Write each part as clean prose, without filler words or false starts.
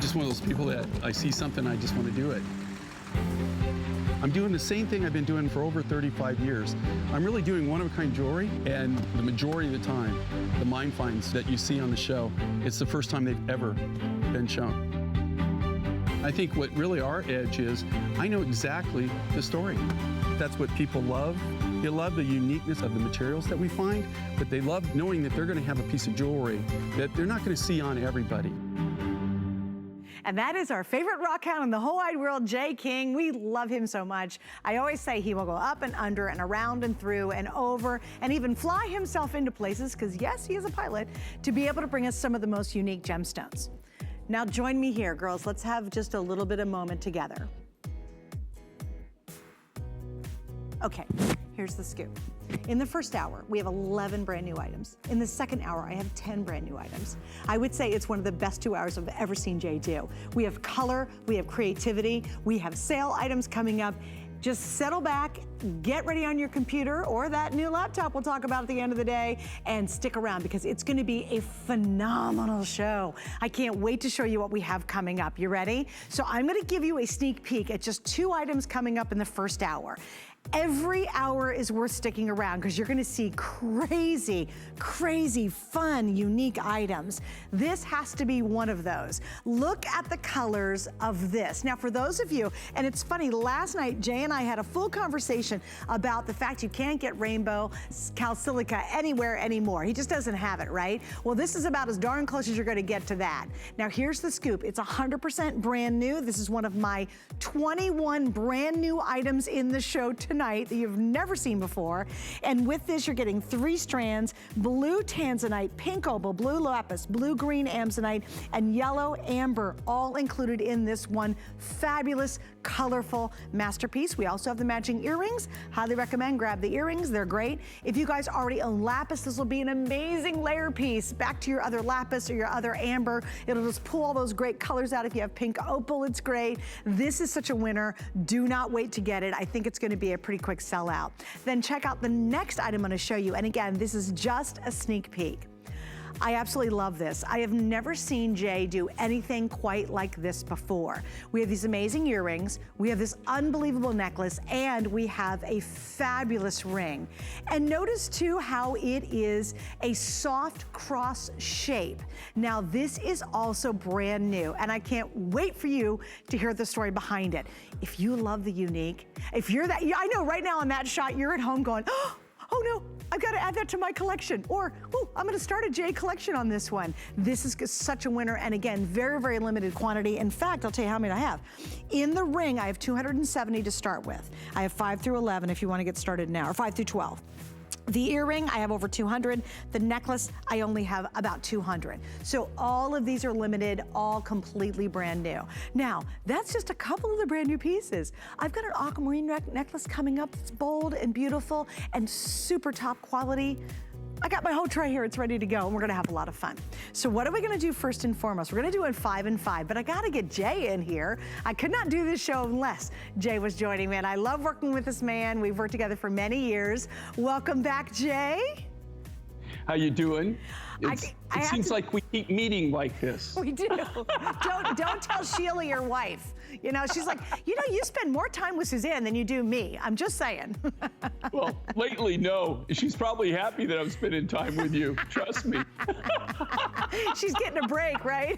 just one of those people that I see something, I just want to do it. I'm doing the same thing I've been doing for over 35 years. I'm really doing one-of-a-kind jewelry, and the majority of the time, the mine finds that you see on the show, it's the first time they've ever been shown. I think what really our edge is, I know exactly the story. That's what people love. They love the uniqueness of the materials that we find, but they love knowing that they're going to have a piece of jewelry that they're not going to see on everybody. And that is our favorite rock hound in the whole wide world, Jay King. We love him so much. I always say he will go up and under and around and through and over and even fly himself into places, because yes, he is a pilot, to be able to bring us some of the most unique gemstones. Now join me here, girls. Let's have just a little bit of moment together. Okay, here's the scoop. In the first hour, we have 11 brand new items. In the second hour, I have 10 brand new items. I would say it's one of the best 2 hours I've ever seen Jay do. We have color, we have creativity, we have sale items coming up. Just settle back, get ready on your computer or that new laptop we'll talk about at the end of the day, and stick around because it's gonna be a phenomenal show. I can't wait to show you what we have coming up. You ready? So I'm gonna give you a sneak peek at just 2 items coming up in the first hour. Every hour is worth sticking around because you're gonna see crazy, crazy, fun, unique items. This has to be one of those. Look at the colors of this. Now for those of you, and it's funny, last night Jay and I had a full conversation about the fact you can't get rainbow calsilica anywhere anymore. He just doesn't have it, right? Well, this is about as darn close as you're gonna get to that. Now here's the scoop. It's 100% brand new. This is one of my 21 brand new items in the show tonight that you've never seen before. And with this, you're getting 3 strands, blue tanzanite, pink opal, blue lapis, blue-green amazonite, and yellow amber, all included in this one fabulous, colorful masterpiece. We also have the matching earrings. Highly recommend, grab the earrings, they're great. If you guys already own lapis, this will be an amazing layer piece back to your other lapis or your other amber. It'll just pull all those great colors out. If you have pink opal, it's great. This is such a winner. Do not wait to get it. I think it's gonna be a pretty quick sellout. Then check out the next item I'm gonna show you. And again, this is just a sneak peek. I absolutely love this. I have never seen Jay do anything quite like this before. We have these amazing earrings, we have this unbelievable necklace, and we have a fabulous ring. And notice too how it is a soft cross shape. Now this is also brand new, and I can't wait for you to hear the story behind it. If you love the unique, if you're that, I know right now on that shot, you're at home going, oh no, I've got to add that to my collection. Or, oh, I'm gonna start a Jay collection on this one. This is such a winner, and again, very, very limited quantity. In fact, I'll tell you how many I have. In the ring, I have 270 to start with. I have 5 through 11 if you wanna get started now, or 5 through 12. The earring, I have over 200. The necklace, I only have about 200. So all of these are limited, all completely brand new. Now, that's just a couple of the brand new pieces. I've got an aquamarine necklace coming up. It's bold and beautiful and super top quality. I got my whole tray here, it's ready to go, and we're gonna have a lot of fun. So what are we gonna do first and foremost? We're gonna do it 5 and 5, but I gotta get Jay in here. I could not do this show unless Jay was joining me, and I love working with this man. We've worked together for many years. Welcome back, Jay. How you doing? It seems like we keep meeting like this. We do. Don't tell Sheila, your wife. You know, she's like, you know, you spend more time with Suzanne than you do me. I'm just saying. Well, lately, no. She's probably happy that I'm spending time with you. Trust me. She's getting a break, right?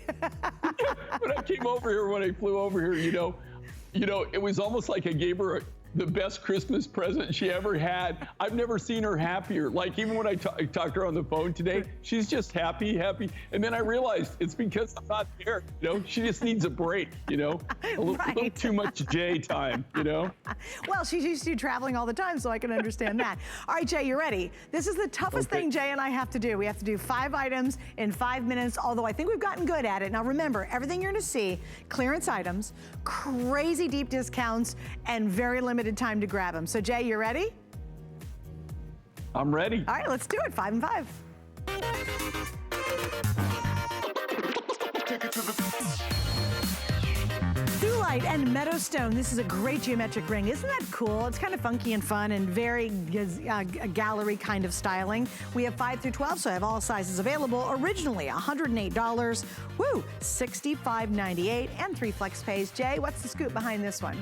When I came over here, when I flew over here, you know, it was almost like I gave her the best Christmas present she ever had. I've never seen her happier. Like even when I talked to her on the phone today, she's just happy. And then I realized it's because I'm not there, you know? She just needs a break, you know? A little too much Jay time, you know? Well, she's used to traveling all the time, so I can understand that. All right, Jay, you ready? This is the toughest thing Jay and I have to do. We have to do 5 items in 5 minutes, although I think we've gotten good at it. Now remember, everything you're gonna see, clearance items, crazy deep discounts, and very limited time to grab them. So Jay, you ready? I'm ready. All right, let's do it, 5 and 5. Through Light and Meadowstone. This is a great geometric ring. Isn't that cool? It's kind of funky and fun and very gallery kind of styling. We have 5 through 12, so I have all sizes available. Originally $108, woo, $65.98, and 3 flex pays. Jay, what's the scoop behind this one?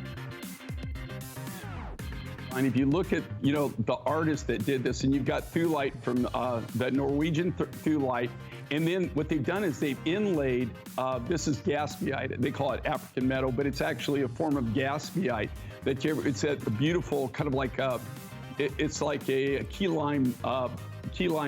And if you look at, the artist that did this, and you've got Thulite from the Norwegian Thulite, and then what they've done is they've inlaid, this is gaspiite. They call it African metal, but it's actually a form of gaspiite it's a beautiful kind of like it's like a key lime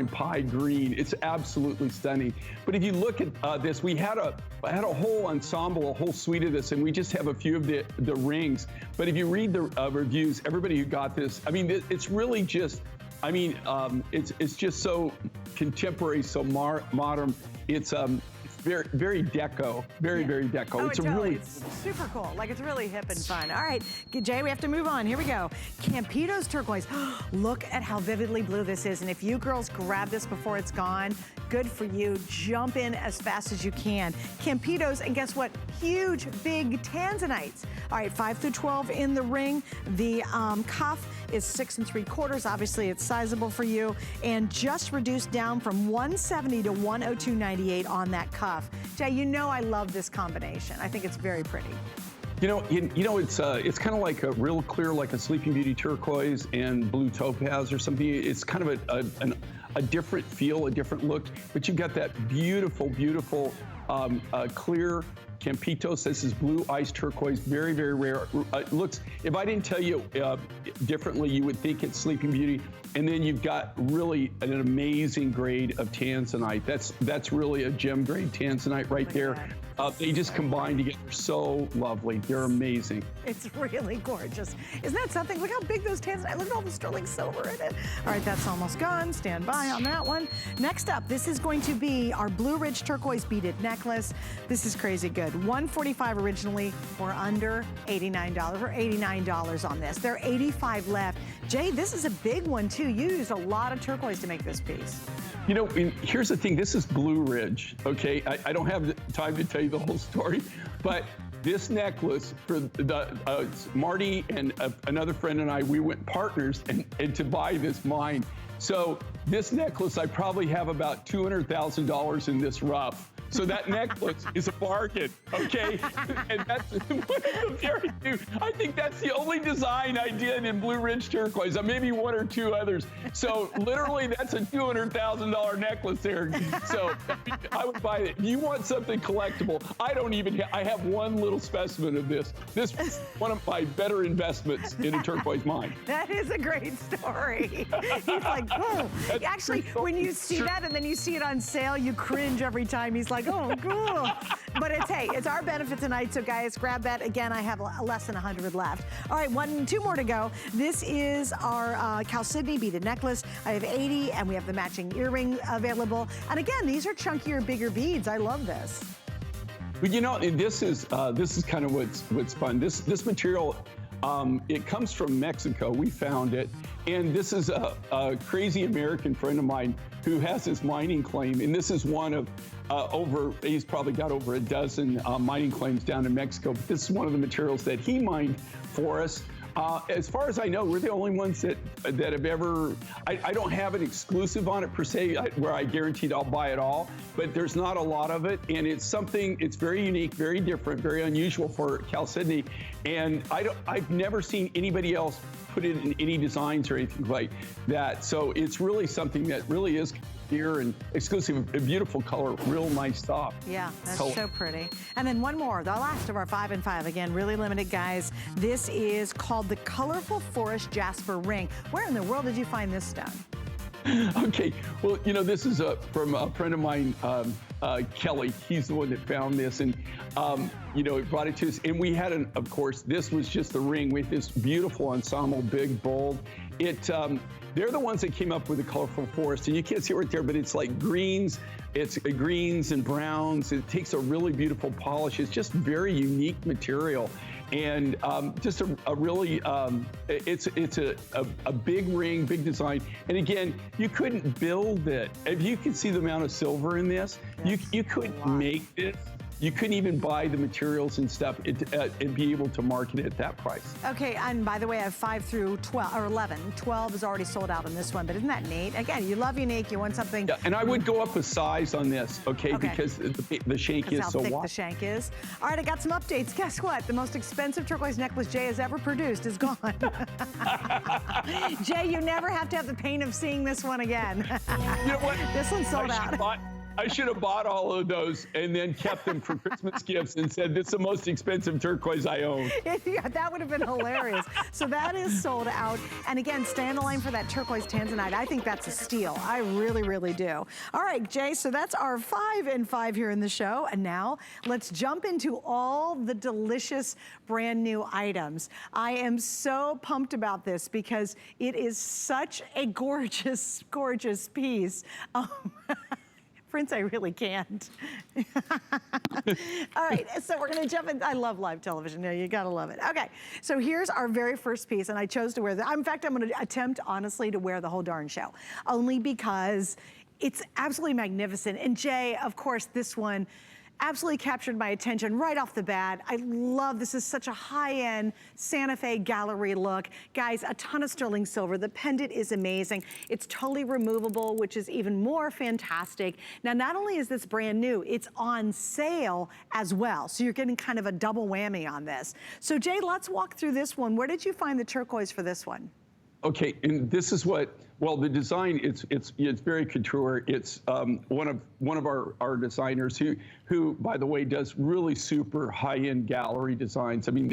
pie green. It's absolutely stunning. But if you look at this, I had a whole ensemble, a whole suite of this, and we just have a few of the rings. But if you read the reviews, everybody who got this, I mean, it's really just, it's just so contemporary, so modern. It's very deco, very deco. It's super cool. Like, it's really hip and fun. All right, Jay, we have to move on. Here we go. Campito's turquoise. Look at how vividly blue this is. And if you girls grab this before it's gone, good for you. Jump in as fast as you can. Campito's, and guess what? Huge, big tanzanites. All right, 5 through 12 in the ring. The cuff is 6 3/4. Obviously, it's sizable for you. And just reduced down from $170 to $102.98 on that cuff. Jay, I love this combination. I think it's very pretty. It's kind of like a real clear, like a Sleeping Beauty turquoise and blue topaz or something. It's kind of a different feel, a different look, but you've got that beautiful, clear Campitos. This is blue ice turquoise, very rare. It looks, if I didn't tell you differently, you would think it's Sleeping Beauty. And then you've got really an amazing grade of tanzanite. That's really a gem grade tanzanite right there. They just combine together so lovely. They're amazing. It's really gorgeous. Isn't that something? Look how big those tanzanite, look at all the sterling silver in it. All right, that's almost gone. Stand by on that one. Next up, this is going to be our Blue Ridge turquoise beaded necklace. This is crazy good. $145 originally. We're under $89. We're $89 on this. There are 85 left. Jay, this is a big one too. You used a lot of turquoise to make this piece. Here's the thing. This is Blue Ridge, okay? I don't have the time to tell you the whole story, but this necklace for Marty and another friend and I, we went partners and to buy this mine. So this necklace, I probably have about $200,000 in this rough. So that necklace is a bargain, okay? And that's one of the very few. I think that's the only design I did in Blue Ridge turquoise. Maybe 1 or 2 others. So literally, that's a $200,000 necklace there. So I would buy it. If you want something collectible, I have one little specimen of this. This is one of my better investments in a turquoise mine. That is a great story. He's like, oh. Actually, when you see that and then you see it on sale, you cringe every time. He's like, oh, cool. But it's our benefit tonight, so guys, grab that. Again, I have less than 100 left. All right, 2 more to go. This is our Chalcedony beaded necklace. I have 80, and we have the matching earring available. And again, these are chunkier, bigger beads. I love this. Well, this is kind of what's fun. This material, it comes from Mexico. We found it. And this is a crazy American friend of mine who has this mining claim. And this is one of he's probably got over a dozen mining claims down in Mexico. But this is one of the materials that he mined for us. As far as I know, we're the only ones that have ever, I don't have an exclusive on it per se, where I guaranteed I'll buy it all, but there's not a lot of it. And it's very unique, very different, very unusual for Chalcedony. And I've never seen anybody else put it in any designs or anything like that. So it's really something that really is here and exclusive, a beautiful color, real nice stuff. Yeah, that's so pretty. And then one more, the last of our 5 and 5. Again, really limited, guys. This is called the Colorful Forest Jasper Ring. Where in the world did you find this stone? Okay, well, this is from a friend of mine, Kelly. He's the one that found this, and brought it to us. And we had of course, this was just the ring with this beautiful ensemble, big, bold. They're the ones that came up with the colorful forest, and you can't see it right there, but it's like greens. It's greens and browns. It takes a really beautiful polish. It's just very unique material. And just a really, it's a big ring, big design. And again, you couldn't build it. If you can see the amount of silver in this, you couldn't make this. you couldn't even buy the materials and stuff and be able to market it at that price. Okay, and by the way, I have 5 through 12, or 11. 12 is already sold out on this one, but isn't that neat? Again, you love unique, you want something. Yeah, and I would go up a size on this, okay. Because the shank is so wide. How thick the shank is. All right, I got some updates. Guess what? The most expensive turquoise necklace Jay has ever produced is gone. Jay, you never have to have the pain of seeing this one again. You know what? This one's sold out. I should have bought all of those and then kept them for Christmas gifts and said, this is the most expensive turquoise I own. Yeah, that would have been hilarious. So that is sold out. And again, stay on the line for that turquoise tanzanite. I think that's a steal. I really, really do. All right, Jay, so that's our 5 and 5 here in the show. And now let's jump into all the delicious brand new items. I am so pumped about this because it is such a gorgeous, gorgeous piece. Prince, I really can't. All right, so we're gonna jump in. I love live television, you gotta love it. Okay, so here's our very first piece, and I chose to wear that. In fact, I'm gonna attempt, honestly, to wear the whole darn show, only because it's absolutely magnificent. And Jay, of course, this one absolutely captured my attention right off the bat. I love, this is such a high-end Santa Fe gallery look. Guys, a ton of sterling silver. The pendant is amazing. It's totally removable, which is even more fantastic. Now, not only is this brand new, it's on sale as well. So you're getting kind of a double whammy on this. So Jay, let's walk through this one. Where did you find the turquoise for this one? Okay, and this is what, well, the design, it's very couture. It's one of our designers who, by the way, does really super high-end gallery designs. I mean,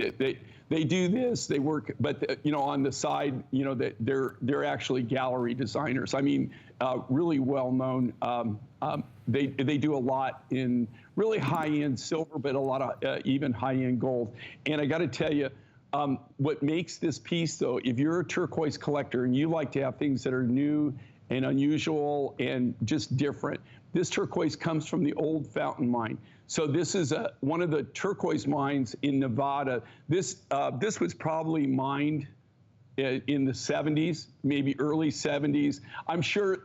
they do this, they work, but you know, on the side, you know, that they're actually gallery designers. I mean, really well known. They do a lot in really high-end silver, but a lot of even high-end gold. And I got to tell you, what makes this piece, though, if you're a turquoise collector and you like to have things that are new and unusual and just different, this turquoise comes from the old Fountain Mine. So this is one of the turquoise mines in Nevada. This was probably mined in the 70s, maybe early 70s. I'm sure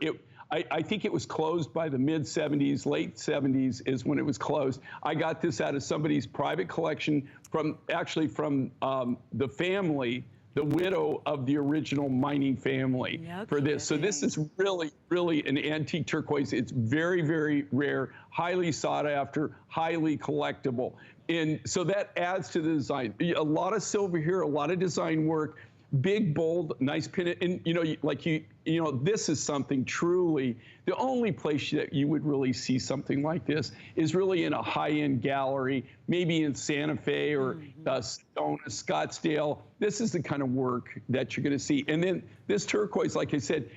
I think it was closed by the mid-70s, late 70s is when it was closed. I got this out of somebody's private collection from the family, the widow of the original mining family for this. So this is really, really an antique turquoise. It's very, very rare, highly sought after, highly collectible. And so that adds to the design. A lot of silver here, a lot of design work. Big, bold, nice pin. And you know, this is something truly, the only place that you would really see something like this is really in a high-end gallery, maybe in Santa Fe or Scottsdale. This is the kind of work that you're going to see. And then this turquoise, like I said,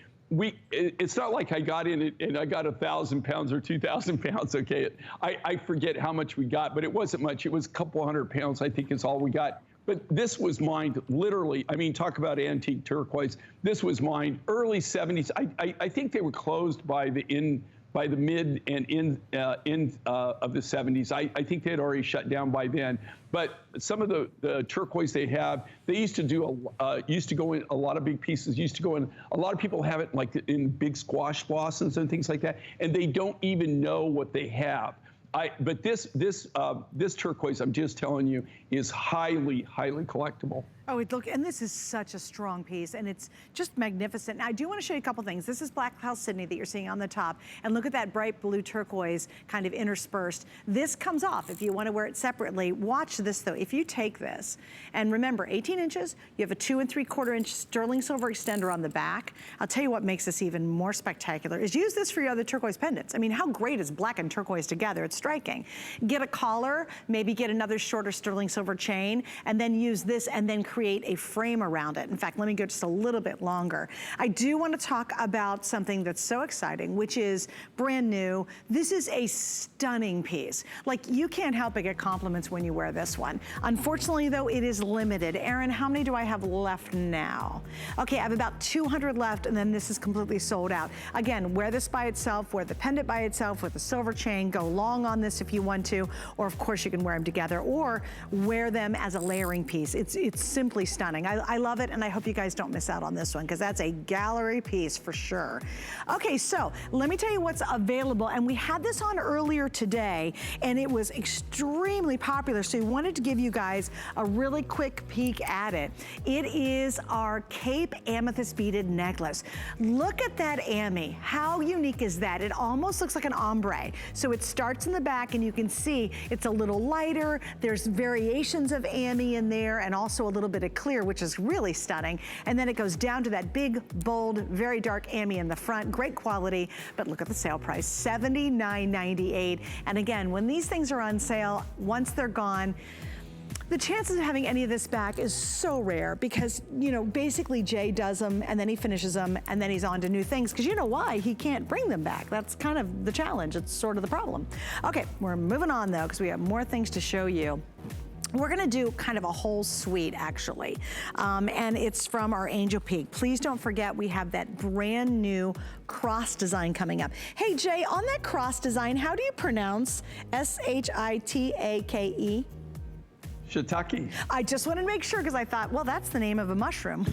it's not like I got in it and I got 1,000 pounds or 2,000 pounds, okay? I forget how much we got, but it wasn't much. It was a couple hundred pounds, I think is all we got. But this was mined literally, I mean, talk about antique turquoise. This was mined early 70s. I think they were closed by the mid and end of the 70s. I think they had already shut down by then. But some of the turquoise they have, they used to do used to go in a lot of big pieces. Used to go in. A lot of people have it like in big squash blossoms and things like that, and they don't even know what they have. But this turquoise, I'm just telling you, is highly, highly collectible. Oh, look, and this is such a strong piece, and it's just magnificent. Now, I do want to show you a couple things. This is Black House Sydney that you're seeing on the top, and look at that bright blue turquoise kind of interspersed. This comes off if you want to wear it separately. Watch this, though. If you take this, and remember, 18 inches, you have a 2 3/4 inch sterling silver extender on the back. I'll tell you what makes this even more spectacular is use this for your other turquoise pendants. I mean, how great is black and turquoise together? It's striking. Get a collar, maybe get another shorter sterling silver chain, and then use this and then create a frame around it. In fact, let me go just a little bit longer. I do want to talk about something that's so exciting, which is brand new. This is a stunning piece. Like, you can't help but get compliments when you wear this one. Unfortunately, though, it is limited. Erin, how many do I have left now? Okay, I have about 200 left, and then this is completely sold out. Again, wear this by itself, wear the pendant by itself with a silver chain, go long on this if you want to, or of course you can wear them together, or wear them as a layering piece. It's simply stunning. I love it, and I hope you guys don't miss out on this one because that's a gallery piece for sure. Okay, so let me tell you what's available, and we had this on earlier today, and it was extremely popular, so we wanted to give you guys a really quick peek at it. It is our Cape Amethyst beaded necklace. Look at that Ami. How unique is that? It almost looks like an ombre. So it starts in the back, and you can see it's a little lighter. There's variations of Ami in there, and also a little bit of clear, which is really stunning. And then it goes down to that big, bold, very dark Ami in the front. Great quality, but look at the sale price, $79.98. And again, when these things are on sale, once they're gone, the chances of having any of this back is so rare because, you know, basically Jay does them and then he finishes them and then he's on to new things because you know why? He can't bring them back. That's kind of the challenge. It's sort of the problem. Okay, we're moving on though because we have more things to show you. We're gonna do kind of a whole suite actually, and it's from our Angel Peak. Please don't forget we have that brand new cross design coming up. Hey Jay, on that cross design, how do you pronounce S-H-I-T-A-K-E? Shiitake. I just wanted to make sure because I thought, well, that's the name of a mushroom.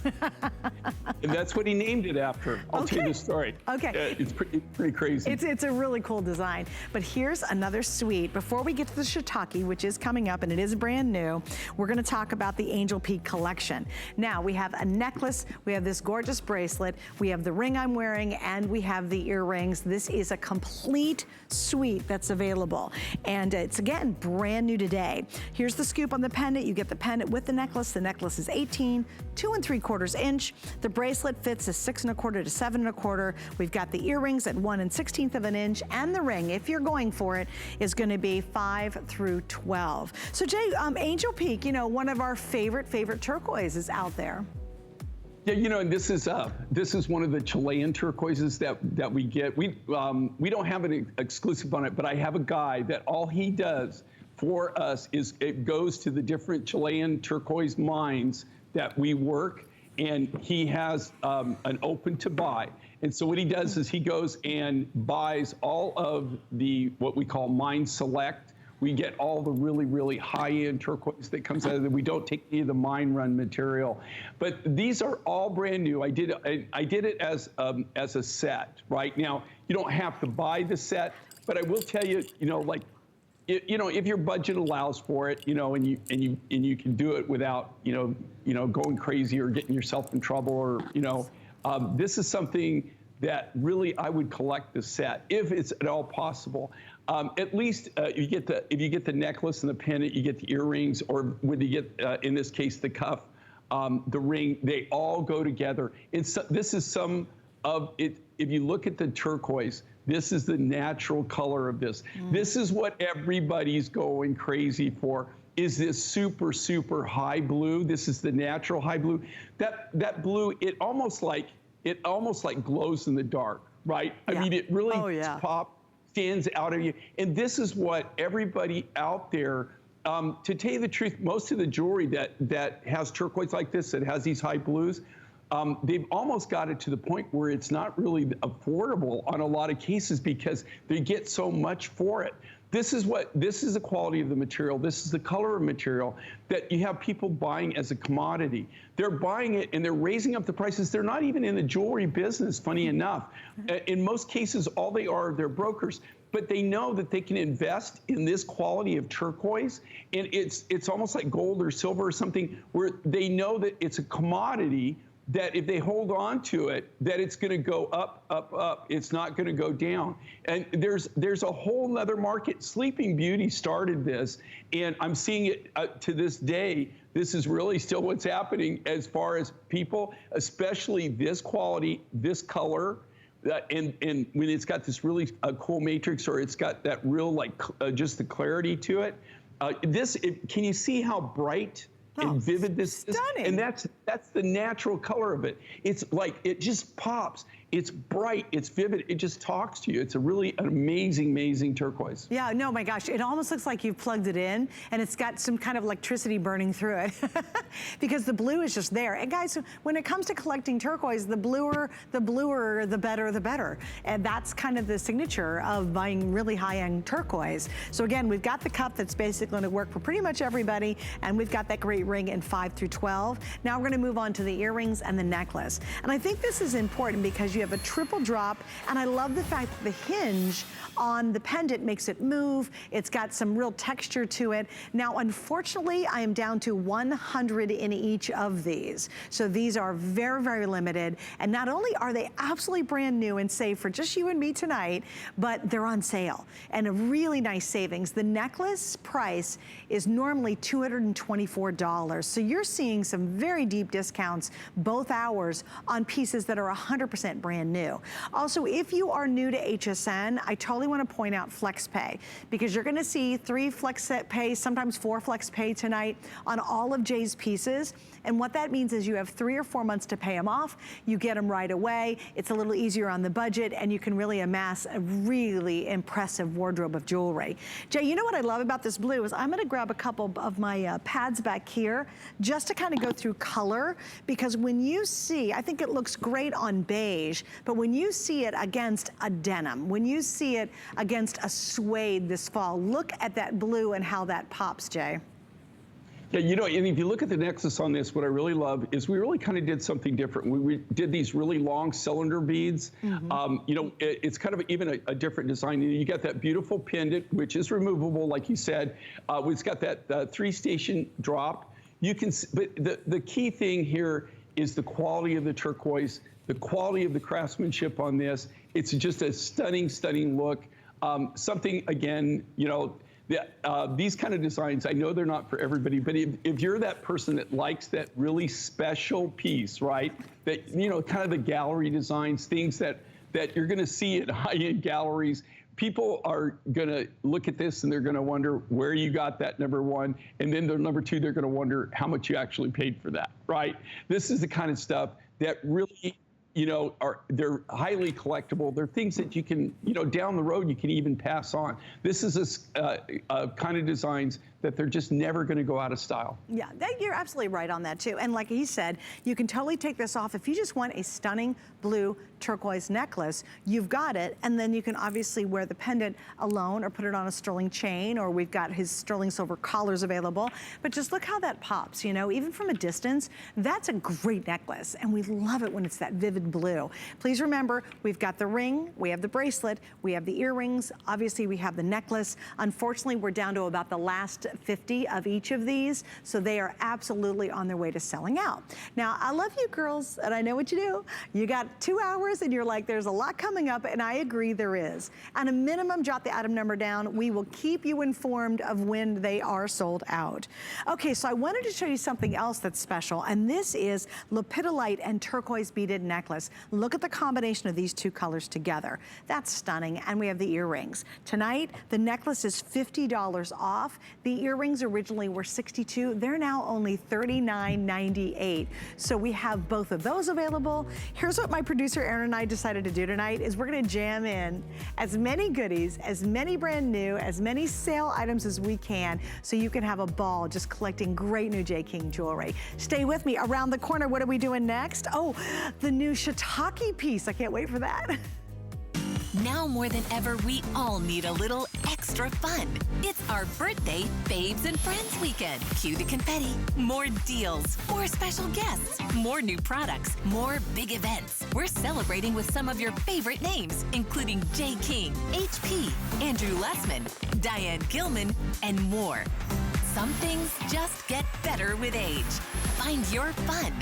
And that's what he named it after. I'll tell you the story. Okay. It's pretty crazy. It's a really cool design. But here's another suite. Before we get to the shiitake, which is coming up and it is brand new, we're gonna talk about the Angel Peak collection. Now, we have a necklace, we have this gorgeous bracelet, we have the ring I'm wearing, and we have the earrings. This is a complete suite that's available. And it's, again, brand new today. Here's the scoop on the pendant. You get the pendant with the necklace. The necklace is 18, 2 3/4 inch. The bracelet fits a 6 1/4 to 7 1/4. We've got the earrings at 1 1/16 of an inch, and the ring, if you're going for it, is going to be 5 through 12. So Jay, Angel Peak, you know, one of our favorite turquoises out there. Yeah, you know, and this is one of the Chilean turquoises that we get. We don't have an exclusive on it, but I have a guy that all he does for us is it goes to the different Chilean turquoise mines that we work, and he has an open to buy. And so what he does is he goes and buys all of the what we call mine select. We get all the really, really high-end turquoise that comes out of it. We don't take any of the mine run material. But these are all brand new. I did it as a set. Right now, you don't have to buy the set, but I will tell you, you know, like, you know, if your budget allows for it, you know, and you can do it without, you know, going crazy or getting yourself in trouble, or, you know, this is something that really I would collect the set if it's at all possible. At least if you get the necklace and the pendant, you get the earrings, or when you get in this case the cuff, the ring, they all go together. This is some of it. If you look at the turquoise, this is the natural color of this. This is what everybody's going crazy for, is this super, super high blue. This is the natural high blue. That blue, it almost like glows in the dark, right? Yeah. I mean, it really stands out of you. And this is what everybody out there, to tell you the truth, most of the jewelry that has turquoise like this, that has these high blues, they've almost got it to the point where it's not really affordable on a lot of cases because they get so much for it. This is the quality of the material. This is the color of material that you have people buying as a commodity. They're buying it and they're raising up the prices. They're not even in the jewelry business, funny enough. In most cases, all they are, they're brokers. But they know that they can invest in this quality of turquoise, and it's almost like gold or silver or something, where they know that it's a commodity that if they hold on to it, that it's going to go up, up, up. It's not going to go down. And there's a whole nother market. Sleeping Beauty started this, and I'm seeing it to this day. This is really still what's happening as far as people, especially this quality, this color, and when it's got this really cool matrix, or it's got that real, like, just the clarity to it. Can you see how bright and vivid this is? And that's the natural color of it. It's like, it just pops. It's bright, it's vivid, it just talks to you. It's a really amazing, amazing turquoise. Yeah, no, my gosh, it almost looks like you've plugged it in and it's got some kind of electricity burning through it because the blue is just there. And guys, when it comes to collecting turquoise, the bluer, the better, the better. And that's kind of the signature of buying really high-end turquoise. So again, we've got the cup that's basically going to work for pretty much everybody, and we've got that great ring in 5 through 12. Now we're going to move on to the earrings and the necklace. And I think this is important because you have a triple drop, and I love the fact that the hinge on the pendant makes it move. It's got some real texture to it. Now, unfortunately, I am down to 100 in each of these. So these are very, very limited. And not only are they absolutely brand new and safe for just you and me tonight, but they're on sale and a really nice savings. The necklace price is normally $224. So you're seeing some very deep discounts both hours on pieces that are 100% brand new. Also, if you are new to HSN, I totally want to point out flex pay because you're going to see 3 flex pay, sometimes 4 flex pay tonight on all of Jay's pieces. And what that means is you have 3 or 4 months to pay them off. You get them right away. It's a little easier on the budget, and you can really amass a really impressive wardrobe of jewelry. Jay, you know what I love about this blue is I'm going to grab a couple of my pads back here just to kind of go through color, because when you see, I think it looks great on beige, but when you see it against a denim, when you see it against a suede this fall, look at that blue and how that pops, Jay. Yeah, you know, and if you look at the nexus on this, what I really love is we really kind of did something different. We did these really long cylinder beads. You know, it's kind of even a different design. You got that beautiful pendant, which is removable, like you said. It's got that 3-station drop. You can, but the key thing here is the quality of the turquoise, the quality of the craftsmanship on this. It's just a stunning, stunning look. Something, again, you know, these kind of designs, I know they're not for everybody, but if you're that person that likes that really special piece, right, that, you know, kind of the gallery designs, things that you're going to see at high-end galleries, people are going to look at this and they're going to wonder where you got that, number one, and then number two, they're going to wonder how much you actually paid for that, right? This is the kind of stuff that really, you know, they're highly collectible. They're things that you can, you know, down the road you can even pass on. This is a kind of designs that they're just never going to go out of style. Yeah, you're absolutely right on that too. And like he said, you can totally take this off. If you just want a stunning blue turquoise necklace, you've got it. And then you can obviously wear the pendant alone or put it on a sterling chain, or we've got his sterling silver collars available. But just look how that pops, you know, even from a distance, that's a great necklace. And we love it when it's that vivid blue. Please remember, we've got the ring, we have the bracelet, we have the earrings, obviously we have the necklace. Unfortunately, we're down to about the last 50 of each of these, so they are absolutely on their way to selling out. Now, I love you girls, and I know what you do. You got 2 hours, and you're like, there's a lot coming up, and I agree there is. At a minimum, jot the item number down. We will keep you informed of when they are sold out. Okay, so I wanted to show you something else that's special, and this is lepidolite and turquoise beaded necklace. Look at the combination of these 2 colors together. That's stunning, and we have the earrings. Tonight, the necklace is $50 off. The earrings originally were $62. They're now only $39.98. So we have both of those available. Here's what my producer Aaron and I decided to do tonight is we're gonna jam in as many goodies, as many brand new, as many sale items as we can, so you can have a ball just collecting great new J. King jewelry. Stay with me. Around the corner, what are we doing next? Oh, the new shiitake piece. I can't wait for that. Now more than ever, we all need a little extra fun. It's our birthday Babes and Friends weekend. Cue the confetti, more deals, more special guests, more new products, more big events. We're celebrating with some of your favorite names, including J. King, HP, Andrew Lessman, Diane Gilman, and more. Some things just get better with age. Find your fun.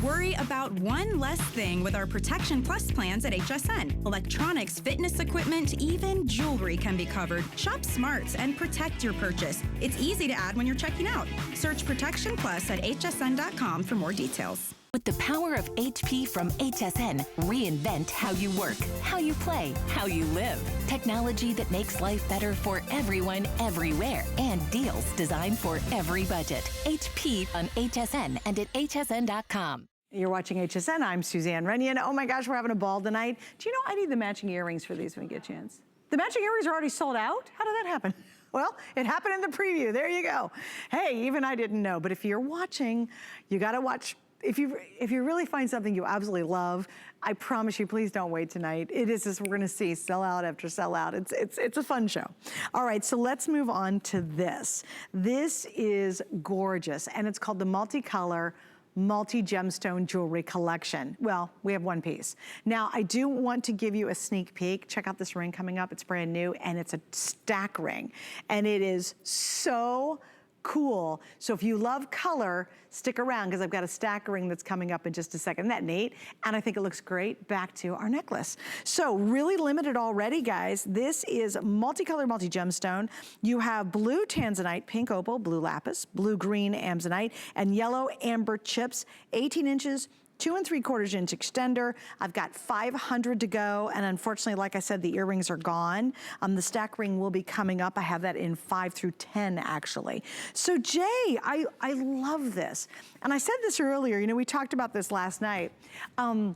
Worry about one less thing with our Protection Plus plans at HSN. Electronics, fitness equipment, even jewelry can be covered. Shop smart and protect your purchase. It's easy to add when you're checking out. Search Protection Plus at hsn.com for more details. With the power of HP from HSN, reinvent how you work, how you play, how you live. Technology that makes life better for everyone, everywhere. And deals designed for every budget. HP on HSN and at hsn.com. You're watching HSN. I'm Suzanne Runyon. Oh my gosh, we're having a ball tonight. Do you know I need the matching earrings for these when we get a chance? The matching earrings are already sold out? How did that happen? Well, it happened in the preview. There you go. Hey, even I didn't know. But if you're watching, you got to watch. If you really find something you absolutely love, I promise you, please don't wait tonight. It is just, we're gonna see sell out after sell out. It's a fun show. All right, so let's move on to this. This is gorgeous, and it's called the Multicolor Multi-Gemstone Jewelry Collection. Well, we have one piece. Now, I do want to give you a sneak peek. Check out this ring coming up. It's brand new, and it's a stack ring, and it is so cool. So if you love color, stick around because I've got a stack ring that's coming up in just a second. Isn't that neat? And I think it looks great. Back to our necklace. So really limited already, guys. This is multicolor multi-gemstone. You have blue tanzanite, pink opal, blue lapis, blue green amazonite, and yellow amber chips, 18 inches, 2 3/4 inch extender. I've got 500 to go, and unfortunately, like I said, the earrings are gone. The stack ring will be coming up. I have that in 5 through 10, actually. So Jay, I love this. And I said this earlier, you know, we talked about this last night. I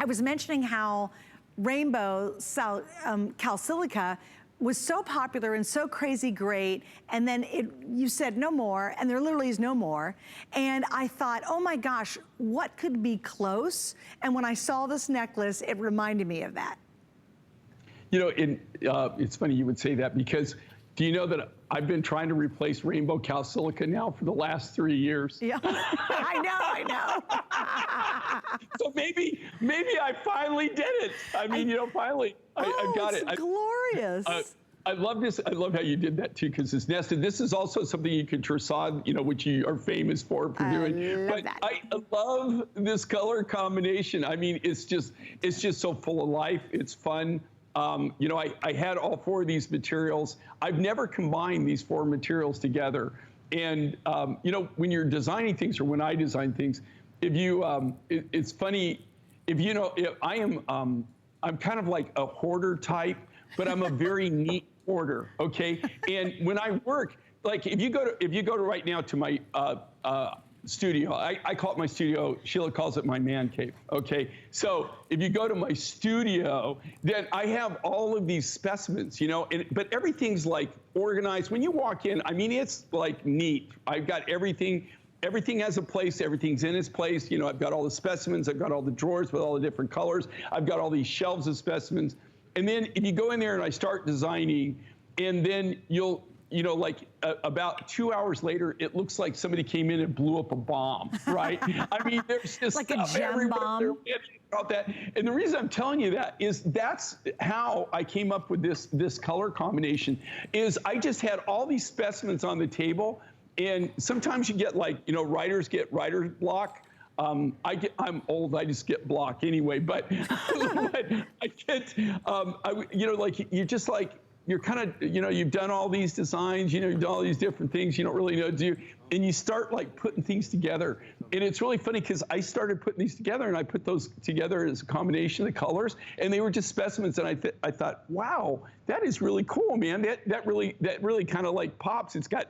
was mentioning how rainbow calsilica was so popular and so crazy great, and then you said no more, and there literally is no more. And I thought, oh my gosh, what could be close? And when I saw this necklace, it reminded me of that. You know, it's funny you would say that, because do you know that I've been trying to replace rainbow calsilica now for the last 3 years? Yeah, I know. So maybe I finally did it. I mean, you know, finally, I got it. It's glorious. I love this. I love how you did that too, because it's nested. This is also something you can trussade, you know, which you are famous for doing. But I love this color combination. I mean, it's just so full of life. It's fun. You know, I had all 4 of these materials. I've never combined these 4 materials together. And, you know, when you're designing things, or when I design things, if you, it's funny, if you know, I'm kind of like a hoarder type, but I'm a very neat hoarder, okay? And when I work, like if you go to right now to my studio, I call it my studio, Sheila calls it my man cave, okay? So if you go to my studio, then I have all of these specimens, you know, but everything's like organized. When you walk in, I mean, it's like neat. I've got everything has a place, everything's in its place. You know, I've got all the specimens, I've got all the drawers with all the different colors, I've got all these shelves of specimens. And then if you go in there and I start designing, and then you know, like about 2 hours later, it looks like somebody came in and blew up a bomb, right? I mean, there's just like a gem bomb. About that. And the reason I'm telling you that is that's how I came up with this color combination. Is I just had all these specimens on the table, and sometimes you get, like, you know, writers get writer's block. I'm old, I just get blocked anyway, but I get, you know, like, you're just like, you're kind of, you know, you've done all these designs, you know, you've done all these different things, you don't really know what to do, and you start like putting things together. And it's really funny because I started putting these together, and I put those together as a combination of colors, and they were just specimens. And I thought, wow, that is really cool, man. That really kind of like pops. It's got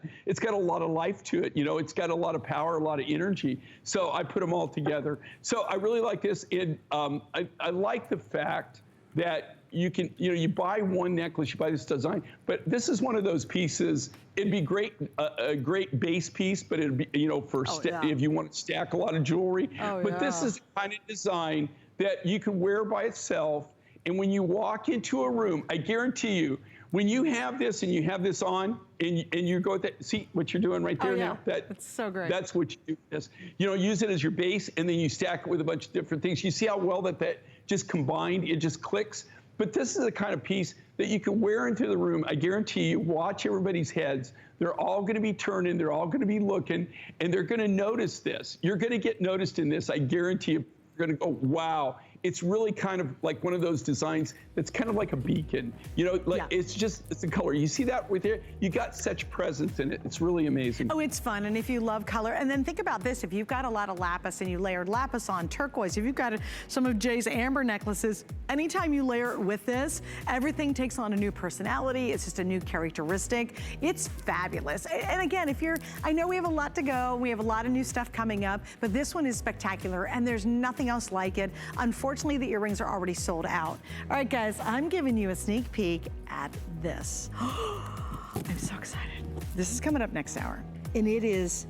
a lot of life to it, you know. It's got a lot of power, a lot of energy. So I put them all together. So I really like this. And I like the fact that you can, you know, you buy one necklace, you buy this design, but this is one of those pieces. It'd be great, a great base piece, but it'd be, you know, if you want to stack a lot of jewelry. But this is the kind of design that you can wear by itself. And when you walk into a room, I guarantee you, when you have this and you have this on, and you go with that, see what you're doing right there now? That's so great. That's what you do with this. You know, use it as your base, and then you stack it with a bunch of different things. You see how well that just combined, it just clicks. But this is the kind of piece that you can wear into the room. I guarantee you, watch everybody's heads. They're all going to be turning. They're all going to be looking, and they're going to notice this. You're going to get noticed in this. I guarantee you, you're going to go, wow. it's really kind of like one of those designs that's kind of like a beacon. You know, like it's a color. You see that with it? You got such presence in it. It's really amazing. Oh, it's fun. And if you love color, and then think about this, if you've got a lot of lapis and you layered lapis on turquoise, if you've got some of Jay's amber necklaces, anytime you layer it with this, everything takes on a new personality. It's just a new characteristic. It's fabulous. And again, I know we have a lot to go. We have a lot of new stuff coming up, but this one is spectacular and there's nothing else like it. Unfortunately, the earrings are already sold out. All right, guys, I'm giving you a sneak peek at this. I'm so excited. This is coming up next hour, and it is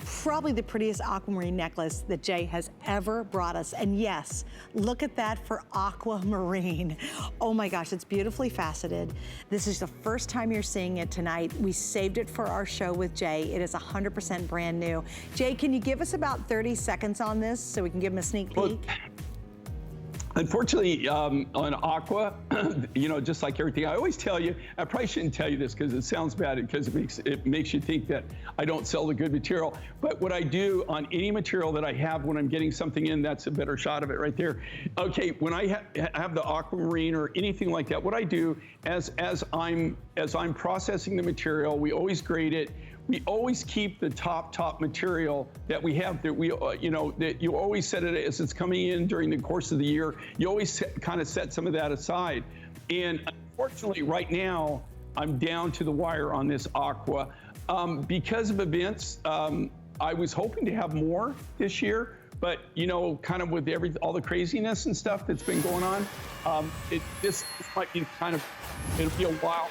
probably the prettiest aquamarine necklace that Jay has ever brought us. And yes, look at that for aquamarine. Oh my gosh, it's beautifully faceted. This is the first time you're seeing it tonight. We saved it for our show with Jay. It is 100% brand new. Jay, can you give us about 30 seconds on this so we can give him a sneak peek? Unfortunately, on aqua, you know, just like everything, I always tell you, I probably shouldn't tell you this because it sounds bad, because it makes you think that I don't sell the good material. But what I do on any material that I have when I'm getting something in, that's a better shot of it right there. Okay, when I have the aquamarine or anything like that, what I do as I'm processing the material, we always grade it. We always keep the top material that we have, that we, you know, that you always set it as it's coming in during the course of the year. You always kind of set some of that aside. And unfortunately, right now, I'm down to the wire on this aqua. Because of events, I was hoping to have more this year, but you know, kind of with all the craziness and stuff that's been going on, this might be kind of, it'll be a while.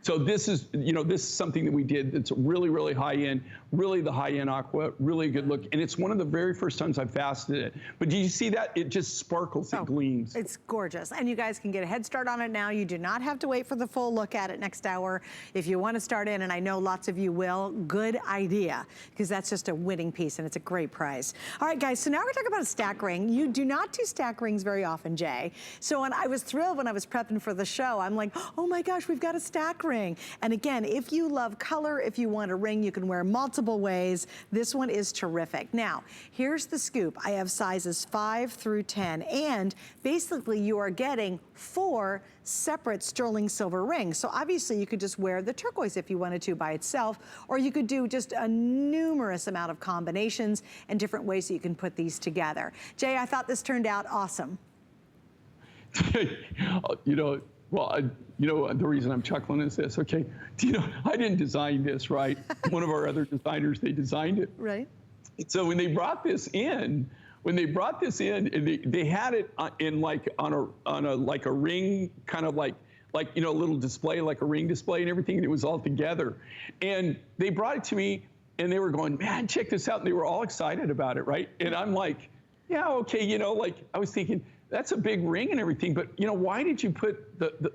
So this is, you know, this is something that we did that's really, really high end, really the high end aqua, really good look. And it's one of the very first times I faceted it. But do you see that? It just sparkles, it gleams. It's gorgeous. And you guys can get a head start on it now. You do not have to wait for the full look at it next hour. If you want to start in, and I know lots of you will, good idea, because that's just a winning piece and it's a great price. All right, guys, so now we're talking about a stack ring. You do not do stack rings very often, Jay. So when I was thrilled when I was prepping for the show, I'm like, oh my gosh, we've got a stack ring. And again, if you love color, if you want a ring you can wear multiple ways, this one is terrific. Now, here's the scoop. I have sizes 5 through 10, and basically you are getting 4 separate sterling silver rings. So obviously you could just wear the turquoise if you wanted to by itself, or you could do just a numerous amount of combinations and different ways that you can put these together. Jay, I thought this turned out awesome. You know, well, you know, the reason I'm chuckling is this, okay? You know, I didn't design this, right? One of our other designers, they designed it. Right. So when they brought this in, and they had it in like on a ring, kind of like you know, a little display, like a ring display and everything, and it was all together. And they brought it to me and they were going, man, check this out. And they were all excited about it, right? And I'm like, yeah, okay, you know, like I was thinking, that's a big ring and everything, but you know, why did you put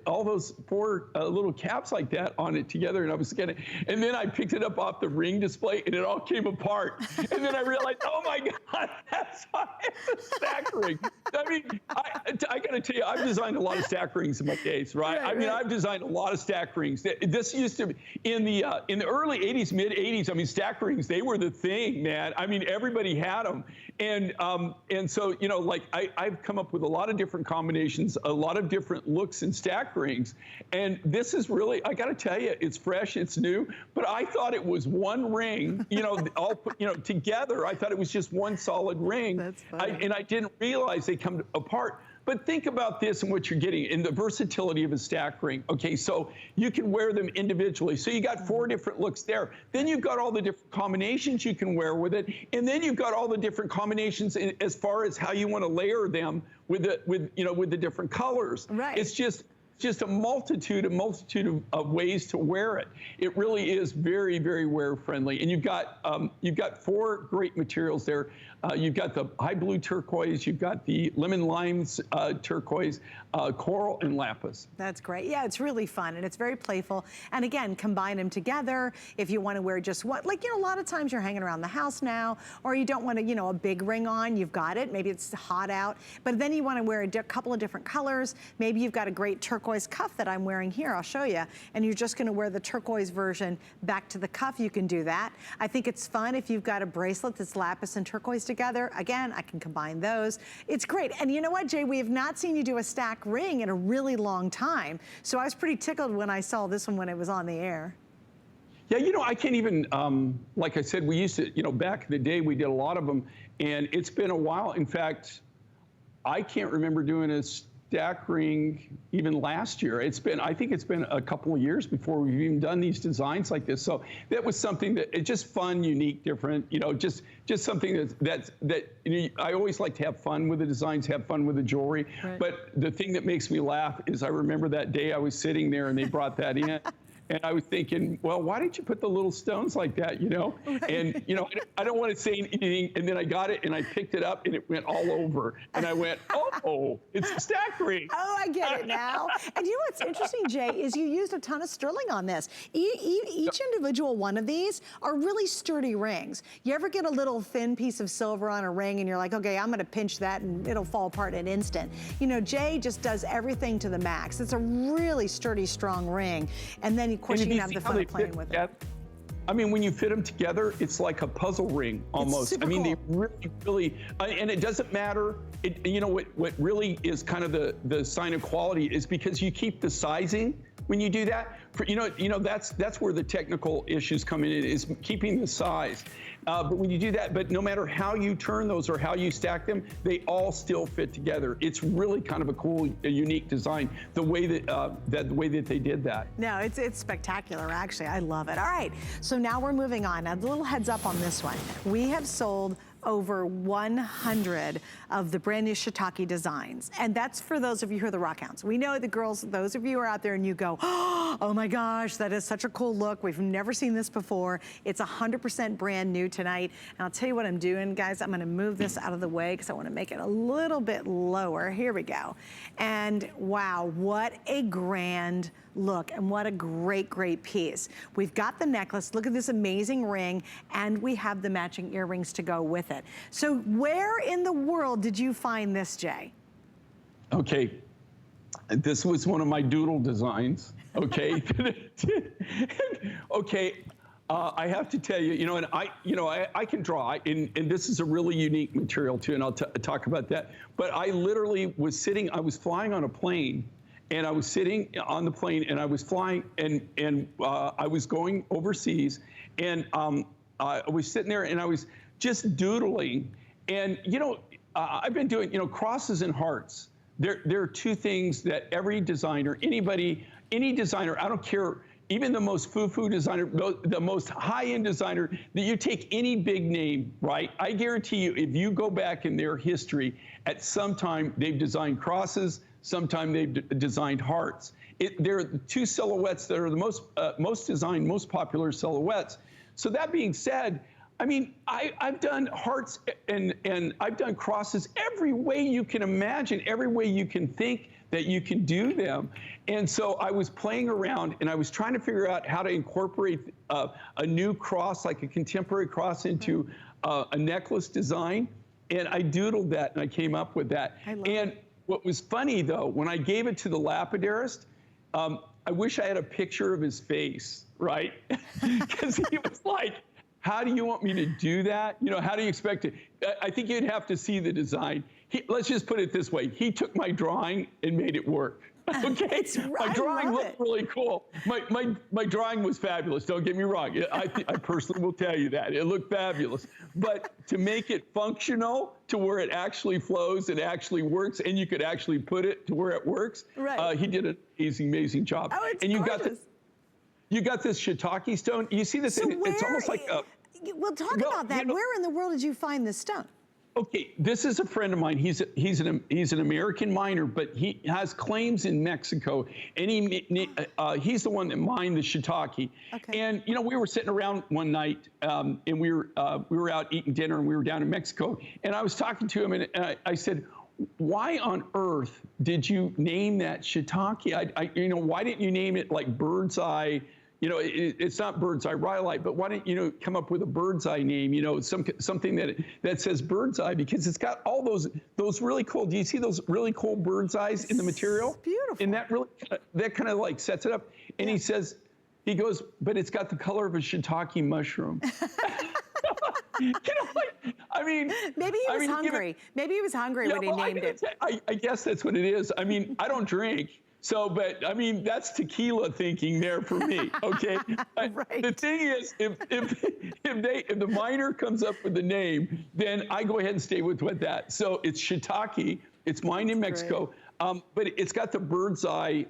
all those 4 little caps like that on it together? And I was getting, and then I picked it up off the ring display and it all came apart. And then I realized, oh my God, that's why it's a stack ring. I mean, I gotta tell you, I've designed a lot of stack rings in my days, right? I mean, I've designed a lot of stack rings. This used to be, in the early 80s, mid 80s, I mean, stack rings, they were the thing, man. I mean, everybody had them. And so, you know, like I've come up with a lot of different combinations, a lot of different looks and stack rings. And this is really, I got to tell you, it's fresh, it's new, but I thought it was one ring, you know, all put, you know, together. I thought it was just one solid ring. That's funny. And I didn't realize they come apart. But think about this and what you're getting in the versatility of a stack ring. Okay, so you can wear them individually. So you got 4 different looks there. Then you've got all the different combinations you can wear with it. And then you've got all the different combinations as far as how you want to layer them with the different colors. Right. It's just a multitude of ways to wear it. It really is very, very wear friendly. And you've got 4 great materials there. You've got the high blue turquoise, you've got the lemon limes turquoise, coral, and lapis. That's great. Yeah, it's really fun and it's very playful. And again, combine them together if you want to wear just one. Like, you know, a lot of times you're hanging around the house now, or you don't want to, you know, a big ring on. You've got it. Maybe it's hot out, but then you want to wear a couple of different colors. Maybe you've got a great turquoise turquoise cuff that I'm wearing here. I'll show you. And you're just gonna wear the turquoise version back to the cuff. You can do that. I think it's fun if you've got a bracelet that's lapis and turquoise together. Again, I can combine those. It's great. And you know what, Jay? We have not seen you do a stack ring in a really long time. So I was pretty tickled when I saw this one when it was on the air. Yeah, you know, I can't even, like I said, we used to, you know, back in the day, we did a lot of them, and it's been a while. In fact, I can't remember doing a stack ring even last year. I think it's been a couple of years before we've even done these designs like this. So that was something that, it's just fun, unique, different, you know, just something that you know, I always like to have fun with the designs, have fun with the jewelry. Right. But the thing that makes me laugh is I remember that day I was sitting there and they brought that in. And I was thinking, well, why didn't you put the little stones like that, you know? Right. And, you know, I don't want to say anything. And then I got it and I picked it up and it went all over. And I went, oh, it's a stack ring. Oh, I get it now. And you know what's interesting, Jay, is you used a ton of sterling on this. Each individual one of these are really sturdy rings. You ever get a little thin piece of silver on a ring and you're like, okay, I'm going to pinch that and it'll fall apart in an instant. You know, Jay just does everything to the max. It's a really sturdy, strong ring. And then of course, you can have the fun of playing with it. I mean, when you fit them together, it's like a puzzle ring almost. I mean, cool. They really, and it doesn't matter. You know, what really is kind of the sign of quality is because you keep the sizing when you do that. You know, that's where the technical issues come in, is keeping the size. But when you do that, but no matter how you turn those or how you stack them, they all still fit together. It's really kind of a cool, unique design, the way that they did that. No, it's spectacular, actually. I love it. All right, so now we're moving on. Now, a little heads up on this one. We have sold over 100 of the brand new shiitake designs. And that's for those of you who are the rock hounds. We know the girls, those of you who are out there and you go, oh my gosh, that is such a cool look. We've never seen this before. It's 100% brand new tonight. And I'll tell you what I'm doing, guys. I'm gonna move this out of the way because I wanna make it a little bit lower. Here we go. And wow, what a grand look, and what a great, great piece. We've got the necklace, look at this amazing ring, and we have the matching earrings to go with it. So where in the world did you find this, Jay? Okay, this was one of my doodle designs, okay? Okay, I have to tell you, and I can draw, and this is a really unique material too, and I'll talk about that. But I literally was sitting, I was flying on a plane, and I was sitting on the plane and I was flying and I was going overseas, and I was sitting there and I was just doodling. And, I've been doing, crosses and hearts. There are two things that every designer, any designer, I don't care, even the most foo-foo designer, the most high-end designer, that you take any big name, right? I guarantee you, if you go back in their history, at some time they've designed crosses, sometime they've designed hearts. They're the two silhouettes that are the most designed, most popular silhouettes. So that being said, I mean, I've done hearts and I've done crosses every way you can imagine, every way you can think that you can do them. And so I was playing around and I was trying to figure out how to incorporate a new cross, like a contemporary cross, into a necklace design. And I doodled that and I came up with that. And what was funny, though, when I gave it to the lapidarist, I wish I had a picture of his face, right? Because he was like, how do you want me to do that? How do you expect it? I think you'd have to see the design. Let's just put it this way. He took my drawing and made it work. Okay, my drawing looked really cool. My drawing was fabulous. Don't get me wrong. I personally will tell you that it looked fabulous. But to make it functional, to where it actually flows, it actually works, and you could actually put it to where it works. Right. He did an amazing job. Oh, it's and gorgeous. You got this shiitake stone. You see this? So it's almost like a. Well, talk about that. Where in the world did you find this stone? Okay, this is a friend of mine. He's an American miner, but he has claims in Mexico, and he's the one that mined the shiitake. Okay. And we were sitting around one night, and we were out eating dinner, and we were down in Mexico, and I was talking to him, and I said, why on earth did you name that shiitake? Why didn't you name it like bird's eye, you know, it's not bird's eye rhyolite, but why don't you come up with a bird's eye name? You know, something that says bird's eye, because it's got all those really cool. Do you see those really cool bird's eyes in the material? It's beautiful. And that kind of like sets it up. And he goes, but it's got the color of a shiitake mushroom. You know, like, I mean, maybe he was hungry. Maybe he was hungry when he named it. I guess that's what it is. I mean, I don't drink. So, but I mean, that's tequila thinking there for me, okay? Right. The thing is, if the miner comes up with the name, then I go ahead and stay with that. So it's shiitake. It's mined in Mexico, but it's got the bird's eye.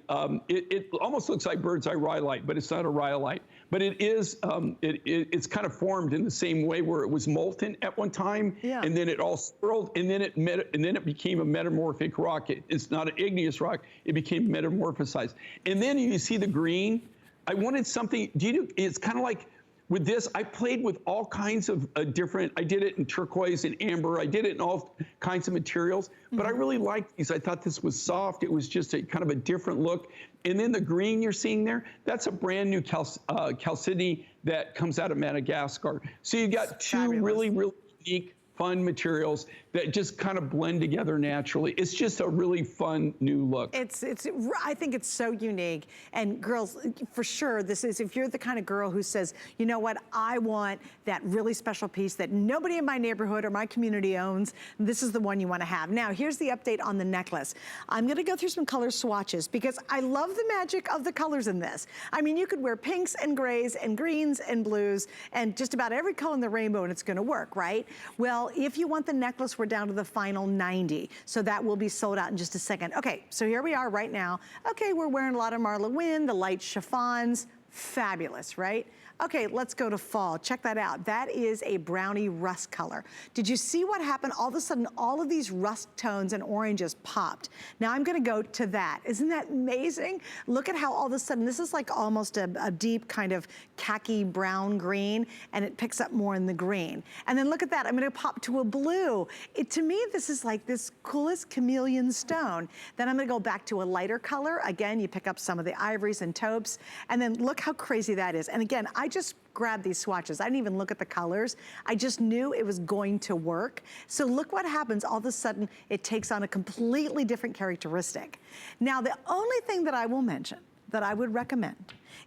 It almost looks like bird's eye rhyolite, but it's not a rhyolite. But it is. It's kind of formed in the same way where it was molten at one time, and then it all swirled, and then it became a metamorphic rock. It's not an igneous rock. It became metamorphosized, and then you see the green. I wanted something. It's kind of like. With this, I played with all kinds of different, I did it in turquoise and amber, I did it in all kinds of materials, but I really liked these. I thought this was soft. It was just a kind of a different look. And then the green you're seeing there, that's a brand new chalcedony that comes out of Madagascar. So you got two really, really unique, fun materials that just kind of blend together naturally. It's just a really fun new look. I think it's so unique. And girls, for sure, this is, if you're the kind of girl who says, you know what, I want that really special piece that nobody in my neighborhood or my community owns, this is the one you want to have. Now, here's the update on the necklace. I'm going to go through some color swatches because I love the magic of the colors in this. I mean, you could wear pinks and grays and greens and blues and just about every color in the rainbow and it's going to work, right? Well, if you want the necklace, we're down to the final 90. So that will be sold out in just a second. Okay, so here we are right now. Okay, we're wearing a lot of Marla Wynn, the light chiffons. Fabulous, right? Okay, let's go to fall. Check that out. That is a brownie rust color. Did you see what happened? All of a sudden, all of these rust tones and oranges popped. Now I'm gonna go to that. Isn't that amazing? Look at how all of a sudden, this is like almost a deep kind of khaki brown green, and it picks up more in the green. And then look at that, I'm gonna pop to a blue. To me, this is like this coolest chameleon stone. Then I'm gonna go back to a lighter color. Again, you pick up some of the ivories and taupes, and then look how crazy that is. And again, I just grabbed these swatches. I didn't even look at the colors. I just knew it was going to work. So look what happens. All of a sudden, it takes on a completely different characteristic. Now, the only thing that I will mention that I would recommend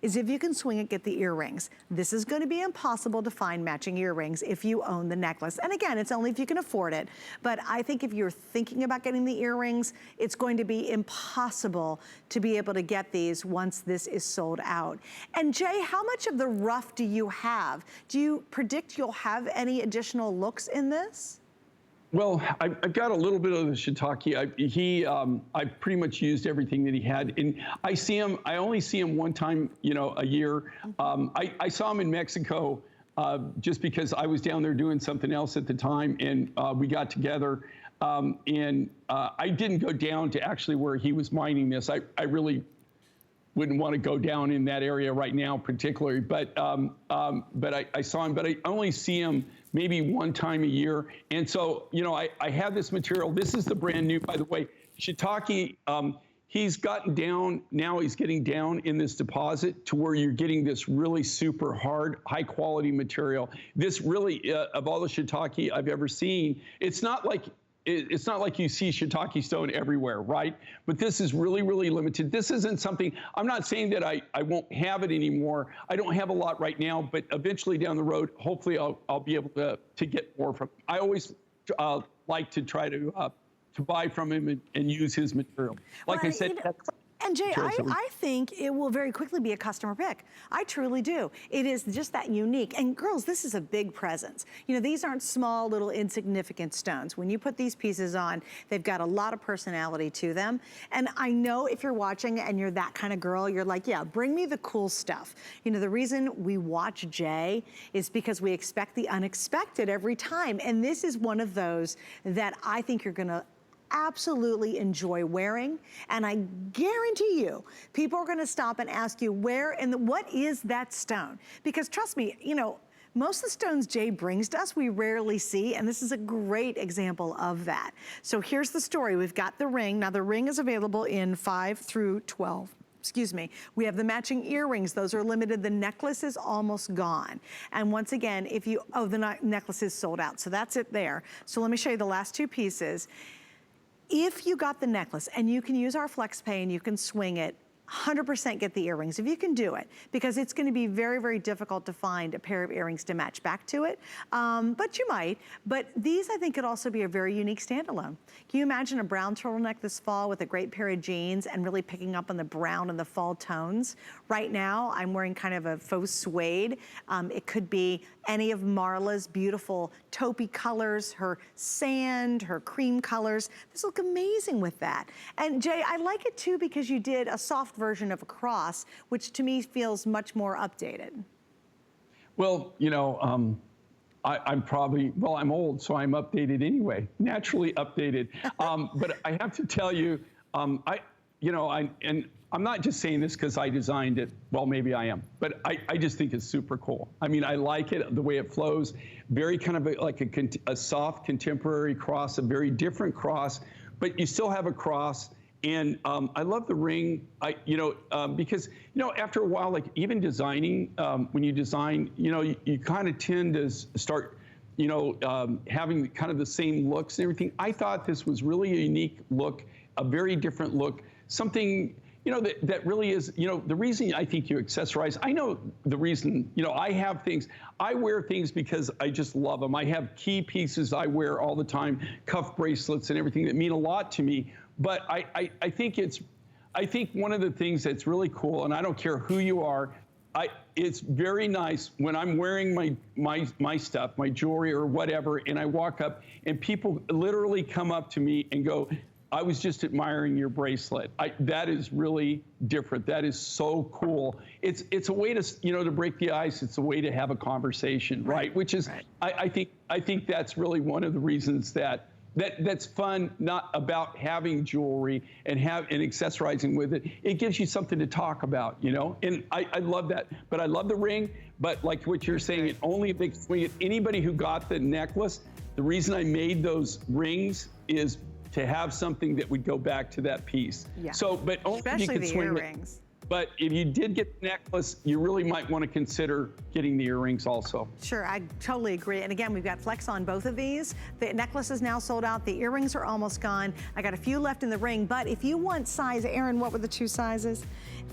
is if you can swing it, get the earrings. This is going to be impossible to find matching earrings if you own the necklace. And again, it's only if you can afford it. But I think if you're thinking about getting the earrings, it's going to be impossible to be able to get these once this is sold out. And Jay, how much of the rough do you have? Do you predict you'll have any additional looks in this? Well, I've got a little bit of the shiitake. I pretty much used everything that he had, and I only see him one time, a year. I saw him in Mexico just because I was down there doing something else at the time, and we got together. And I didn't go down to actually where he was mining this. I really wouldn't want to go down in that area right now, particularly. But I saw him, but I only see him maybe one time a year. And so, I have this material. This is the brand new, by the way, shiitake. He's gotten down, now he's getting down in this deposit to where you're getting this really super hard, high quality material. This really, of all the shiitake I've ever seen, it's not like you see shiitake stone everywhere, right? But this is really, really limited. This isn't something, I'm not saying that I won't have it anymore. I don't have a lot right now, but eventually down the road, hopefully I'll be able to get more from him. I always like to try to buy from him and use his material. Like I said, and Jay, I think it will very quickly be a customer pick. I truly do. It is just that unique. And girls, this is a big presence. These aren't small, little, insignificant stones. When you put these pieces on, they've got a lot of personality to them. And I know if you're watching and you're that kind of girl, you're like, yeah, bring me the cool stuff. The reason we watch Jay is because we expect the unexpected every time. And this is one of those that I think you're gonna absolutely enjoy wearing, and I guarantee you, people are gonna stop and ask you what is that stone? Because trust me, most of the stones Jay brings to us, we rarely see, and this is a great example of that. So here's the story. We've got the ring. Now the ring is available in 5 through 12. excuse me. We have the matching earrings. Those are limited. The necklace is almost gone. And once again, if you, oh, the necklace is sold out. So that's it there. So let me show you the last two pieces. If you got the necklace, and you can use our FlexPay and you can swing it, 100% get the earrings if you can do it, because it's going to be very, very difficult to find a pair of earrings to match back to it. But you might. But these, I think, could also be a very unique standalone. Can you imagine a brown turtleneck this fall with a great pair of jeans and really picking up on the brown and the fall tones? Right now, I'm wearing kind of a faux suede. It could be any of Marla's beautiful taupey colors, her sand, her cream colors. This look amazing with that. And Jay, I like it too because you did a soft version of a cross, which to me feels much more updated. Well, you know, I'm probably, well, I'm old, so I'm updated anyway, naturally updated. But I have to tell you, I'm not just saying this because I designed it. Well, maybe I am, but I just think it's super cool. I mean, I like it, the way it flows, very kind of like a soft contemporary cross, a very different cross, but you still have a cross. And I love the ring, because, after a while, like even designing, when you design, you kind of tend to start, having kind of the same looks and everything. I thought this was really a unique look, a very different look, something, that really is, the reason I think you accessorize, I know the reason, I have things, I wear things because I just love them. I have key pieces I wear all the time, cuff bracelets and everything that mean a lot to me. But I think one of the things that's really cool, and I don't care who you are, it's very nice when I'm wearing my stuff, my jewelry or whatever, and I walk up and people literally come up to me and go, I was just admiring your bracelet. That is really different. That is so cool. It's a way to, to break the ice. It's a way to have a conversation, right? Which is, right. I think that's really one of the reasons that's fun, not about having jewelry and accessorizing with it. It gives you something to talk about, and I love that. But I love the ring, but like what you're saying, it only a big swing at anybody who got the necklace. The reason I made those rings is to have something that would go back to that piece. Yeah. So, but only especially you could the swing earrings. But if you did get the necklace, you really might want to consider getting the earrings also. Sure, I totally agree. And again, we've got flex on both of these. The necklace is now sold out. The earrings are almost gone. I got a few left in the ring, but if you want size, Aaron, what were the two sizes?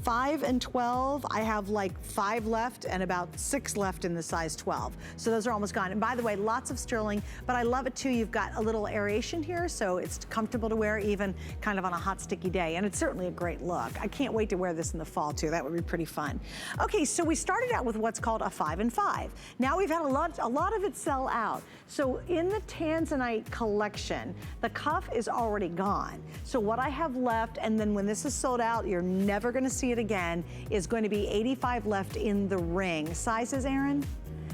5 and 12, I have like 5 left and about 6 left in the size 12. So those are almost gone. And by the way, lots of sterling, but I love it too. You've got a little aeration here, so it's comfortable to wear even kind of on a hot, sticky day. And it's certainly a great look. I can't wait to wear this in the fall too. That would be pretty fun. Okay, so we started out with what's called a 5 and 5. Now we've had a lot of it sell out. So in the Tanzanite collection, the cuff is already gone. So what I have left, and then when this is sold out, you're never gonna see it again, is going to be 85 left in the ring. Sizes, Aaron?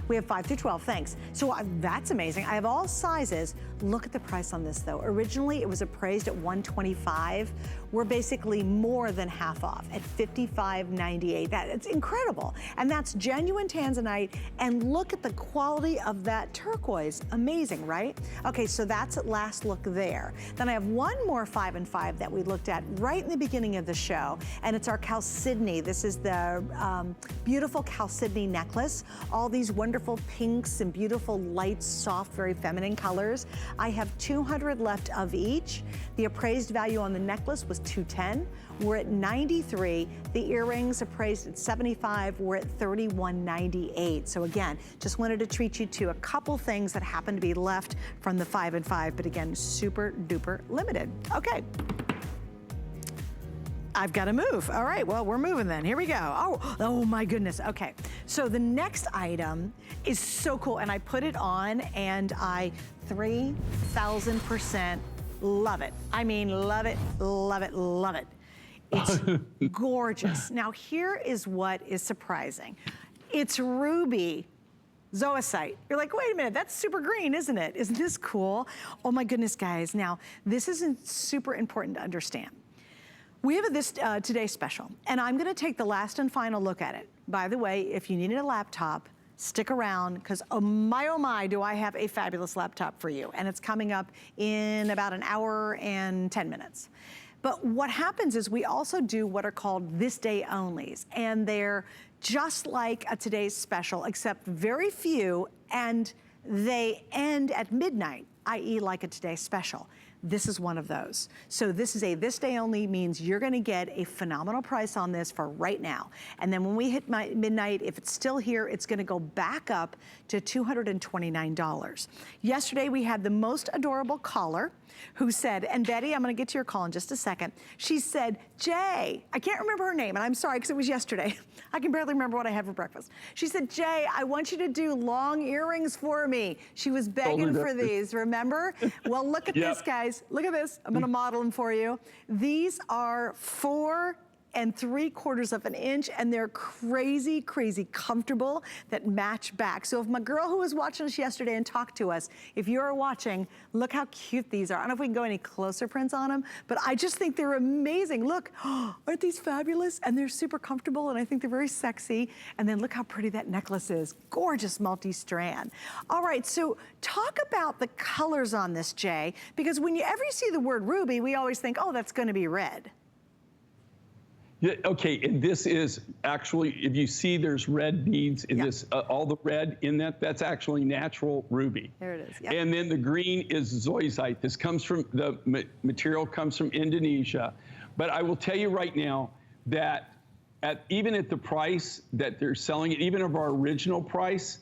We have 5 through 12, thanks. So that's amazing. I have all sizes. Look at the price on this though. Originally it was appraised at $125. We're basically more than half off at $55.98. It's incredible. And that's genuine Tanzanite. And look at the quality of that turquoise. Amazing, right? Okay, so that's at last look there. Then I have one more 5 and 5 that we looked at right in the beginning of the show. And it's our chalcedony. This is the beautiful chalcedony necklace. All these wonderful pinks and beautiful light, soft, very feminine colors. I have 200 left of each. The appraised value on the necklace was $210. We're at $93. The earrings appraised at $75. We're at $31.98. So again, just wanted to treat you to a couple things that happen to be left from the 5 and 5, but again, super duper limited. Okay. I've got to move. All right, well, we're moving then. Here we go. Oh my goodness. Okay, so the next item is so cool, and I put it on, and I 3,000% love it. I mean, love it, love it, love it. It's gorgeous. Now, here is what is surprising. It's ruby zoisite. You're like, wait a minute, that's super green, isn't it? Isn't this cool? Oh my goodness, guys. Now, this is super important to understand. We have this Today Special, and I'm gonna take the last and final look at it. By the way, if you needed a laptop, stick around, because oh my, do I have a fabulous laptop for you. And it's coming up in about an hour and 10 minutes. But what happens is we also do what are called this day onlys, and they're just like a today's special, except very few, and they end at midnight, i.e. like a today's special. This is one of those. So this is a this day only, means you're gonna get a phenomenal price on this for right now. And then when we hit midnight, if it's still here, it's gonna go back up to $229. Yesterday we had the most adorable caller who said, and Betty, I'm gonna get to your call in just a second. She said, Jay, I can't remember her name, and I'm sorry, because it was yesterday. I can barely remember what I had for breakfast. She said, Jay, I want you to do long earrings for me. She was begging for these, remember? Well, look at this, guys. Look at this. I'm gonna model them for you. These are 4 3/4 inches, and they're crazy, crazy comfortable that match back. So if my girl who was watching us yesterday and talked to us, if you're watching, look how cute these are. I don't know if we can go any closer prints on them, but I just think they're amazing. Look, aren't these fabulous? And they're super comfortable, and I think they're very sexy. And then look how pretty that necklace is. Gorgeous multi-strand. All right, so talk about the colors on this, Jay, because whenever you see the word ruby, we always think, oh, that's gonna be red. Yeah, okay, and this is actually, if you see there's red beads in this, all the red in that, that's actually natural ruby. There it is, And then the green is zoisite. This comes from, the material comes from Indonesia. But I will tell you right now that even at the price that they're selling it, even of our original price,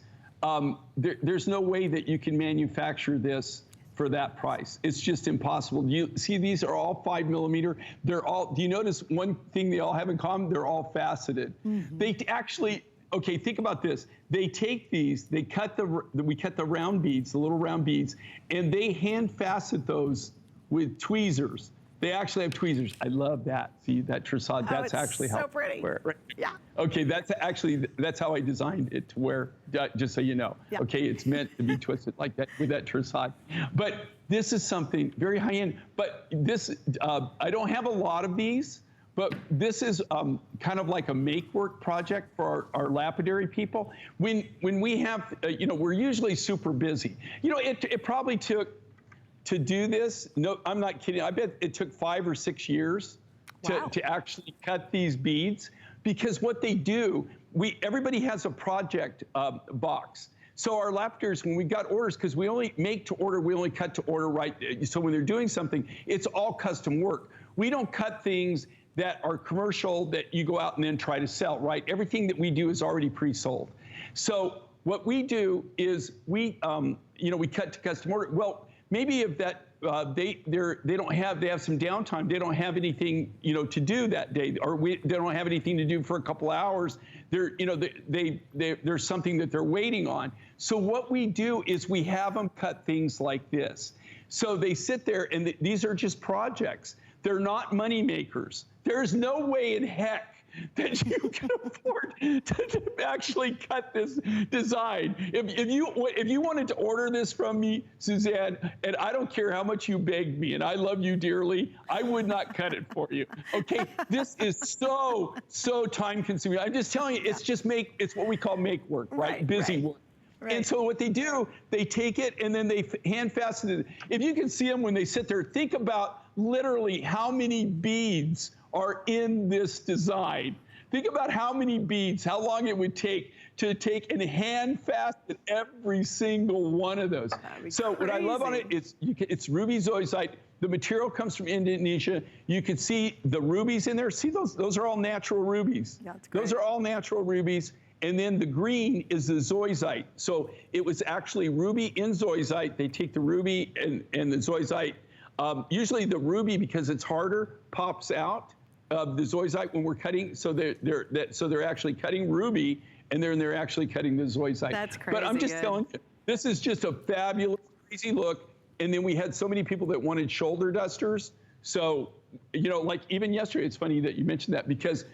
there's no way that you can manufacture this for that price. It's just impossible. You see, these are all 5mm. They're all, do you notice one thing they all have in common? They're all faceted. They actually, okay, think about this. They take these, they cut we cut the round beads, the little round beads, and they hand facet those with tweezers. They actually have tweezers. I love that. See that trissade? That's actually how so pretty. I wear it. Right? Yeah. Okay, that's how I designed it to wear, just so you know. Yeah. Okay, it's meant to be twisted like that with that trissade. But this is something very high end. But this, I don't have a lot of these, but this is kind of like a make work project for our lapidary people. When we have, we're usually super busy. It probably took, to do this, no, I'm not kidding. I bet it took 5 or 6 years to actually cut these beads, because what they do, everybody has a project box. So our lapidaries, when we got orders, because we only make to order, we only cut to order, right? So when they're doing something, it's all custom work. We don't cut things that are commercial that you go out and then try to sell, right? Everything that we do is already pre-sold. So what we do is we cut to custom order. Well, maybe if that they have some downtime, they don't have anything to do that day, or they don't have anything to do for a couple of hours. There's something that they're waiting on. So what we do is we have them cut things like this. So they sit there, and these are just projects. They're not money makers. There's no way in heck that you can afford to actually cut this design. If you wanted to order this from me, Suzanne, and I don't care how much you begged me, and I love you dearly, I would not cut it for you. Okay, this is so time consuming. I'm just telling you, it's what we call make work, right? Busy work. Right. And so what they do, they take it and then they hand fasten it. If you can see them when they sit there, think about literally how many beads are in this design. Think about how many beads, how long it would take to take and hand fasten every single one of those. So what I love on it, it's ruby zoisite. The material comes from Indonesia. You can see the rubies in there. See those are all natural rubies. That's great. Those are all natural rubies. And then the green is the zoisite. So it was actually ruby in zoisite. They take the ruby and the zoisite. Usually the ruby, because it's harder, pops out of the zoisite when we're cutting. So they're actually cutting ruby, and then they're actually cutting the zoisite. That's crazy. But I'm just telling you, this is just a fabulous, crazy look. And then we had so many people that wanted shoulder dusters. So, like even yesterday, it's funny that you mentioned that, because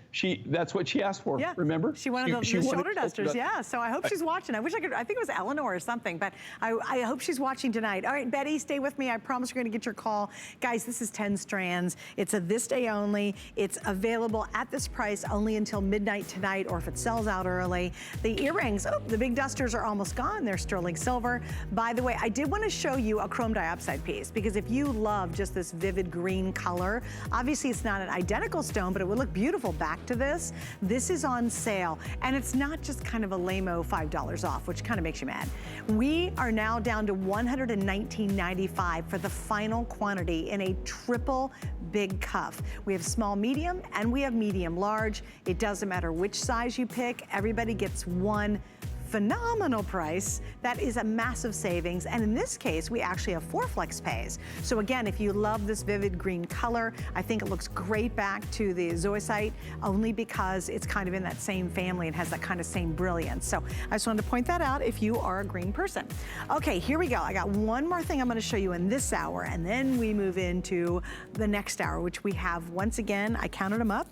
that's what she asked for, remember? She wanted the shoulder dusters, yeah. So I hope she's watching. I think it was Eleanor or something, but I hope she's watching tonight. All right, Betty, stay with me. I promise you're gonna get your call. Guys, this is 10 strands. It's a this day only. It's available at this price only until midnight tonight, or if it sells out early. The earrings, the big dusters are almost gone. They're sterling silver. By the way, I did wanna show you a chrome dioxide piece, because if you love just this vivid green color, Obviously, it's not an identical stone, but it would look beautiful back to this. This is on sale, and it's not just kind of a lame-o $5 off, which kind of makes you mad. We are now down to $119.95 for the final quantity in a triple big cuff. We have small, medium, and we have medium large. It doesn't matter which size you pick. Everybody gets one phenomenal price. That is a massive savings. And in this case, we actually have 4 flex pays. So again, if you love this vivid green color, I think it looks great back to the zoisite only because it's kind of in that same family and has that kind of same brilliance. So I just wanted to point that out if you are a green person. Okay, here we go. I got one more thing I'm gonna show you in this hour, and then we move into the next hour, which we have, once again, I counted them up.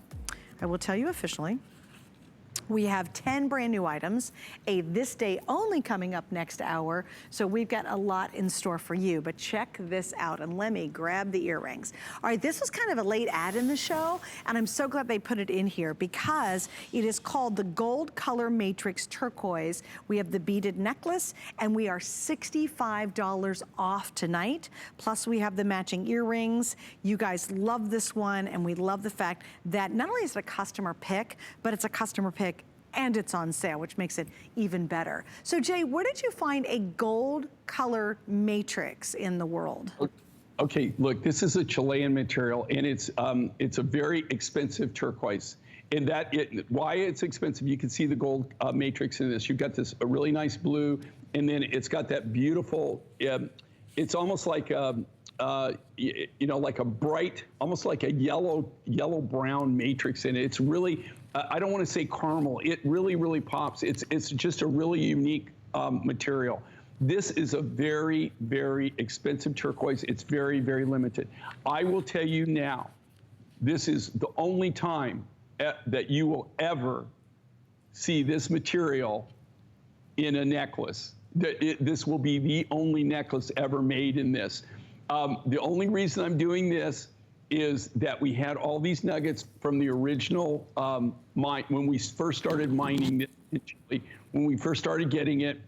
I will tell you officially. We have 10 brand new items, a this day only coming up next hour. So we've got a lot in store for you, but check this out and let me grab the earrings. All right, this was kind of a late ad in the show, and I'm so glad they put it in here because it is called the Gold Color Matrix Turquoise. We have the beaded necklace, and we are $65 off tonight. Plus we have the matching earrings. You guys love this one, and we love the fact that not only is it a customer pick, but it's a customer pick and it's on sale, which makes it even better. So Jay, where did you find a gold color matrix in the world? Okay, look, this is a Chilean material, and it's a very expensive turquoise. And why it's expensive, you can see the gold matrix in this. You've got this a really nice blue, and then it's got that beautiful, it's almost like you know, like a bright, almost like a yellow brown matrix in it. It's really, I don't want to say caramel. It really, really pops. It's just a really unique material. This is a very, very expensive turquoise. It's very, very limited. I will tell you now, this is the only time that you will ever see this material in a necklace. This will be the only necklace ever made in this. The only reason I'm doing this is that we had all these nuggets from the original mine when we first started mining this in Chile. When we first started getting it,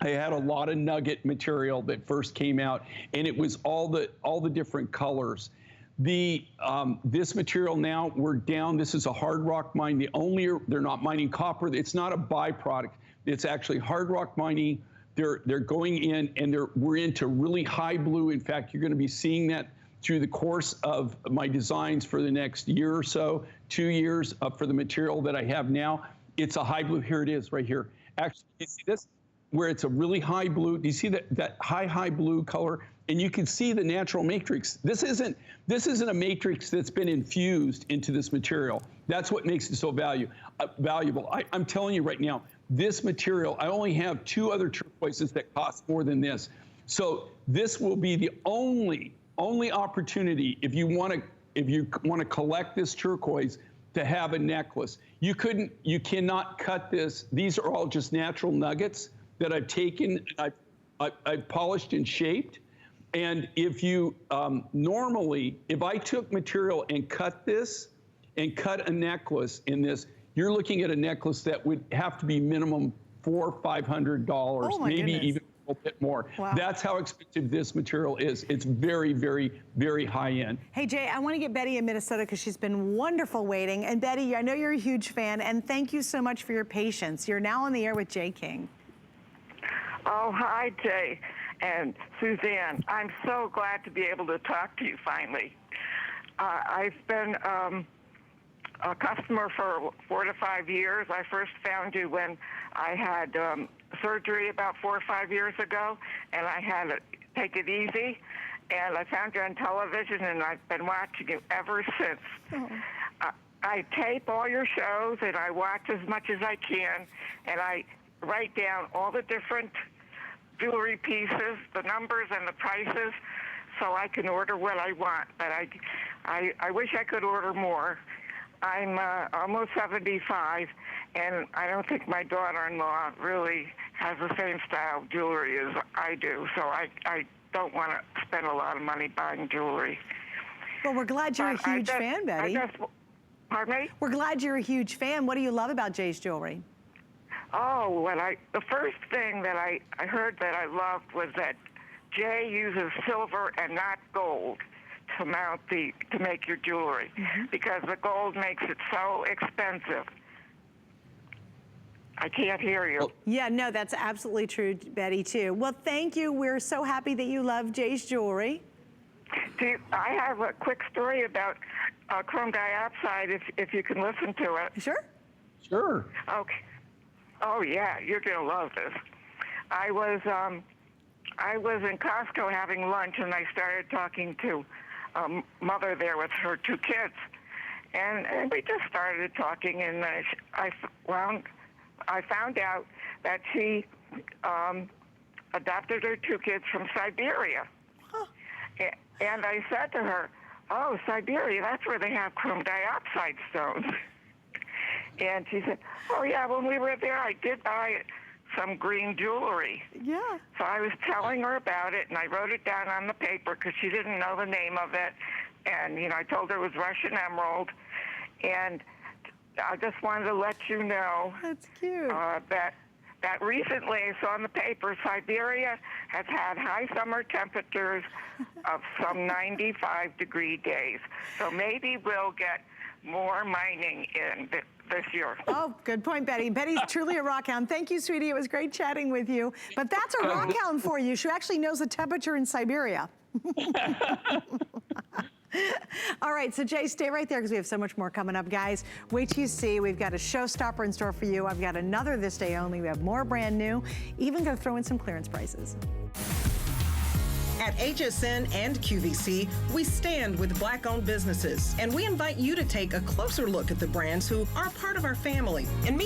I had a lot of nugget material that first came out, and it was all the different colors. This material now, we're down. This is a hard rock mine. They're not mining copper. It's not a byproduct. It's actually hard rock mining. They're going in, and we're into really high blue. In fact, you're going to be seeing that through the course of my designs for the next year or so, 2 years for the material that I have now. It's a high blue. Here it is right here. Actually, you see this? Where it's a really high blue. Do you see that high blue color? And you can see the natural matrix. This isn't a matrix that's been infused into this material. That's what makes it so valuable. I'm telling you right now, this material, I only have 2 other turquoises that cost more than this. So this will be the only opportunity if you want to collect this turquoise to have a necklace. You cannot cut this. These are all just natural nuggets that I've taken, I've polished and shaped. And if you normally, if I took material and cut this and cut a necklace in this, you're looking at a necklace that would have to be minimum $400 or $500, maybe even a little bit more. Wow. That's how expensive this material is. It's very, very, very high end. Hey Jay, I want to get Betty in Minnesota because she's been wonderful waiting. And Betty, I know you're a huge fan, and thank you so much for your patience. You're now on the air with Jay King. Oh, hi, Jay and Suzanne. I'm so glad to be able to talk to you finally. I've been a customer for 4 to 5 years. I first found you when I had surgery about 4 or 5 years ago, and I had to take it easy. And I found you on television, and I've been watching you ever since. Oh. I tape all your shows, and I watch as much as I can, and I write down all the different jewelry pieces, the numbers and the prices, so I can order what I want. But I wish I could order more. I'm almost 75, and I don't think my daughter-in-law really has the same style of jewelry as I do, so I don't want to spend a lot of money buying jewelry. Well, we're glad you're a huge fan, Betty. Pardon me? We're glad you're a huge fan. What do you love about Jay's jewelry? Oh, the first thing that I heard that I loved was that Jay uses silver and not gold to make your jewelry because the gold makes it so expensive. I can't hear you. Yeah, no, that's absolutely true, Betty, too. Well, thank you. We're so happy that you love Jay's jewelry. I have a quick story about chrome dioxide, if you can listen to it. Sure. Sure. Okay. Oh, yeah, you're going to love this. I was in Costco having lunch, and I started talking to a mother there with her 2 kids. And we just started talking, and I found out that she adopted her 2 kids from Siberia. Huh. And I said to her, "Oh, Siberia, that's where they have chrome dioxide stones." And she said, "Oh, yeah, when we were there, I did buy some green jewelry." Yeah. So I was telling her about it, and I wrote it down on the paper because she didn't know the name of it. And, I told her it was Russian emerald. And I just wanted to let you know That's cute. that recently I saw in the paper Siberia has had high summer temperatures of some 95-degree days. So maybe we'll get more mining in this year. Oh, good point, Betty. Betty's truly a rock hound. Thank you, sweetie. It was great chatting with you. But that's a rock hound for you. She actually knows the temperature in Siberia. All right, so Jay, stay right there because we have so much more coming up, guys. Wait till you see. We've got a showstopper in store for you. I've got another this day only. We have more brand new. Even going to throw in some clearance prices. At HSN and QVC, we stand with Black-owned businesses, and we invite you to take a closer look at the brands who are part of our family and meet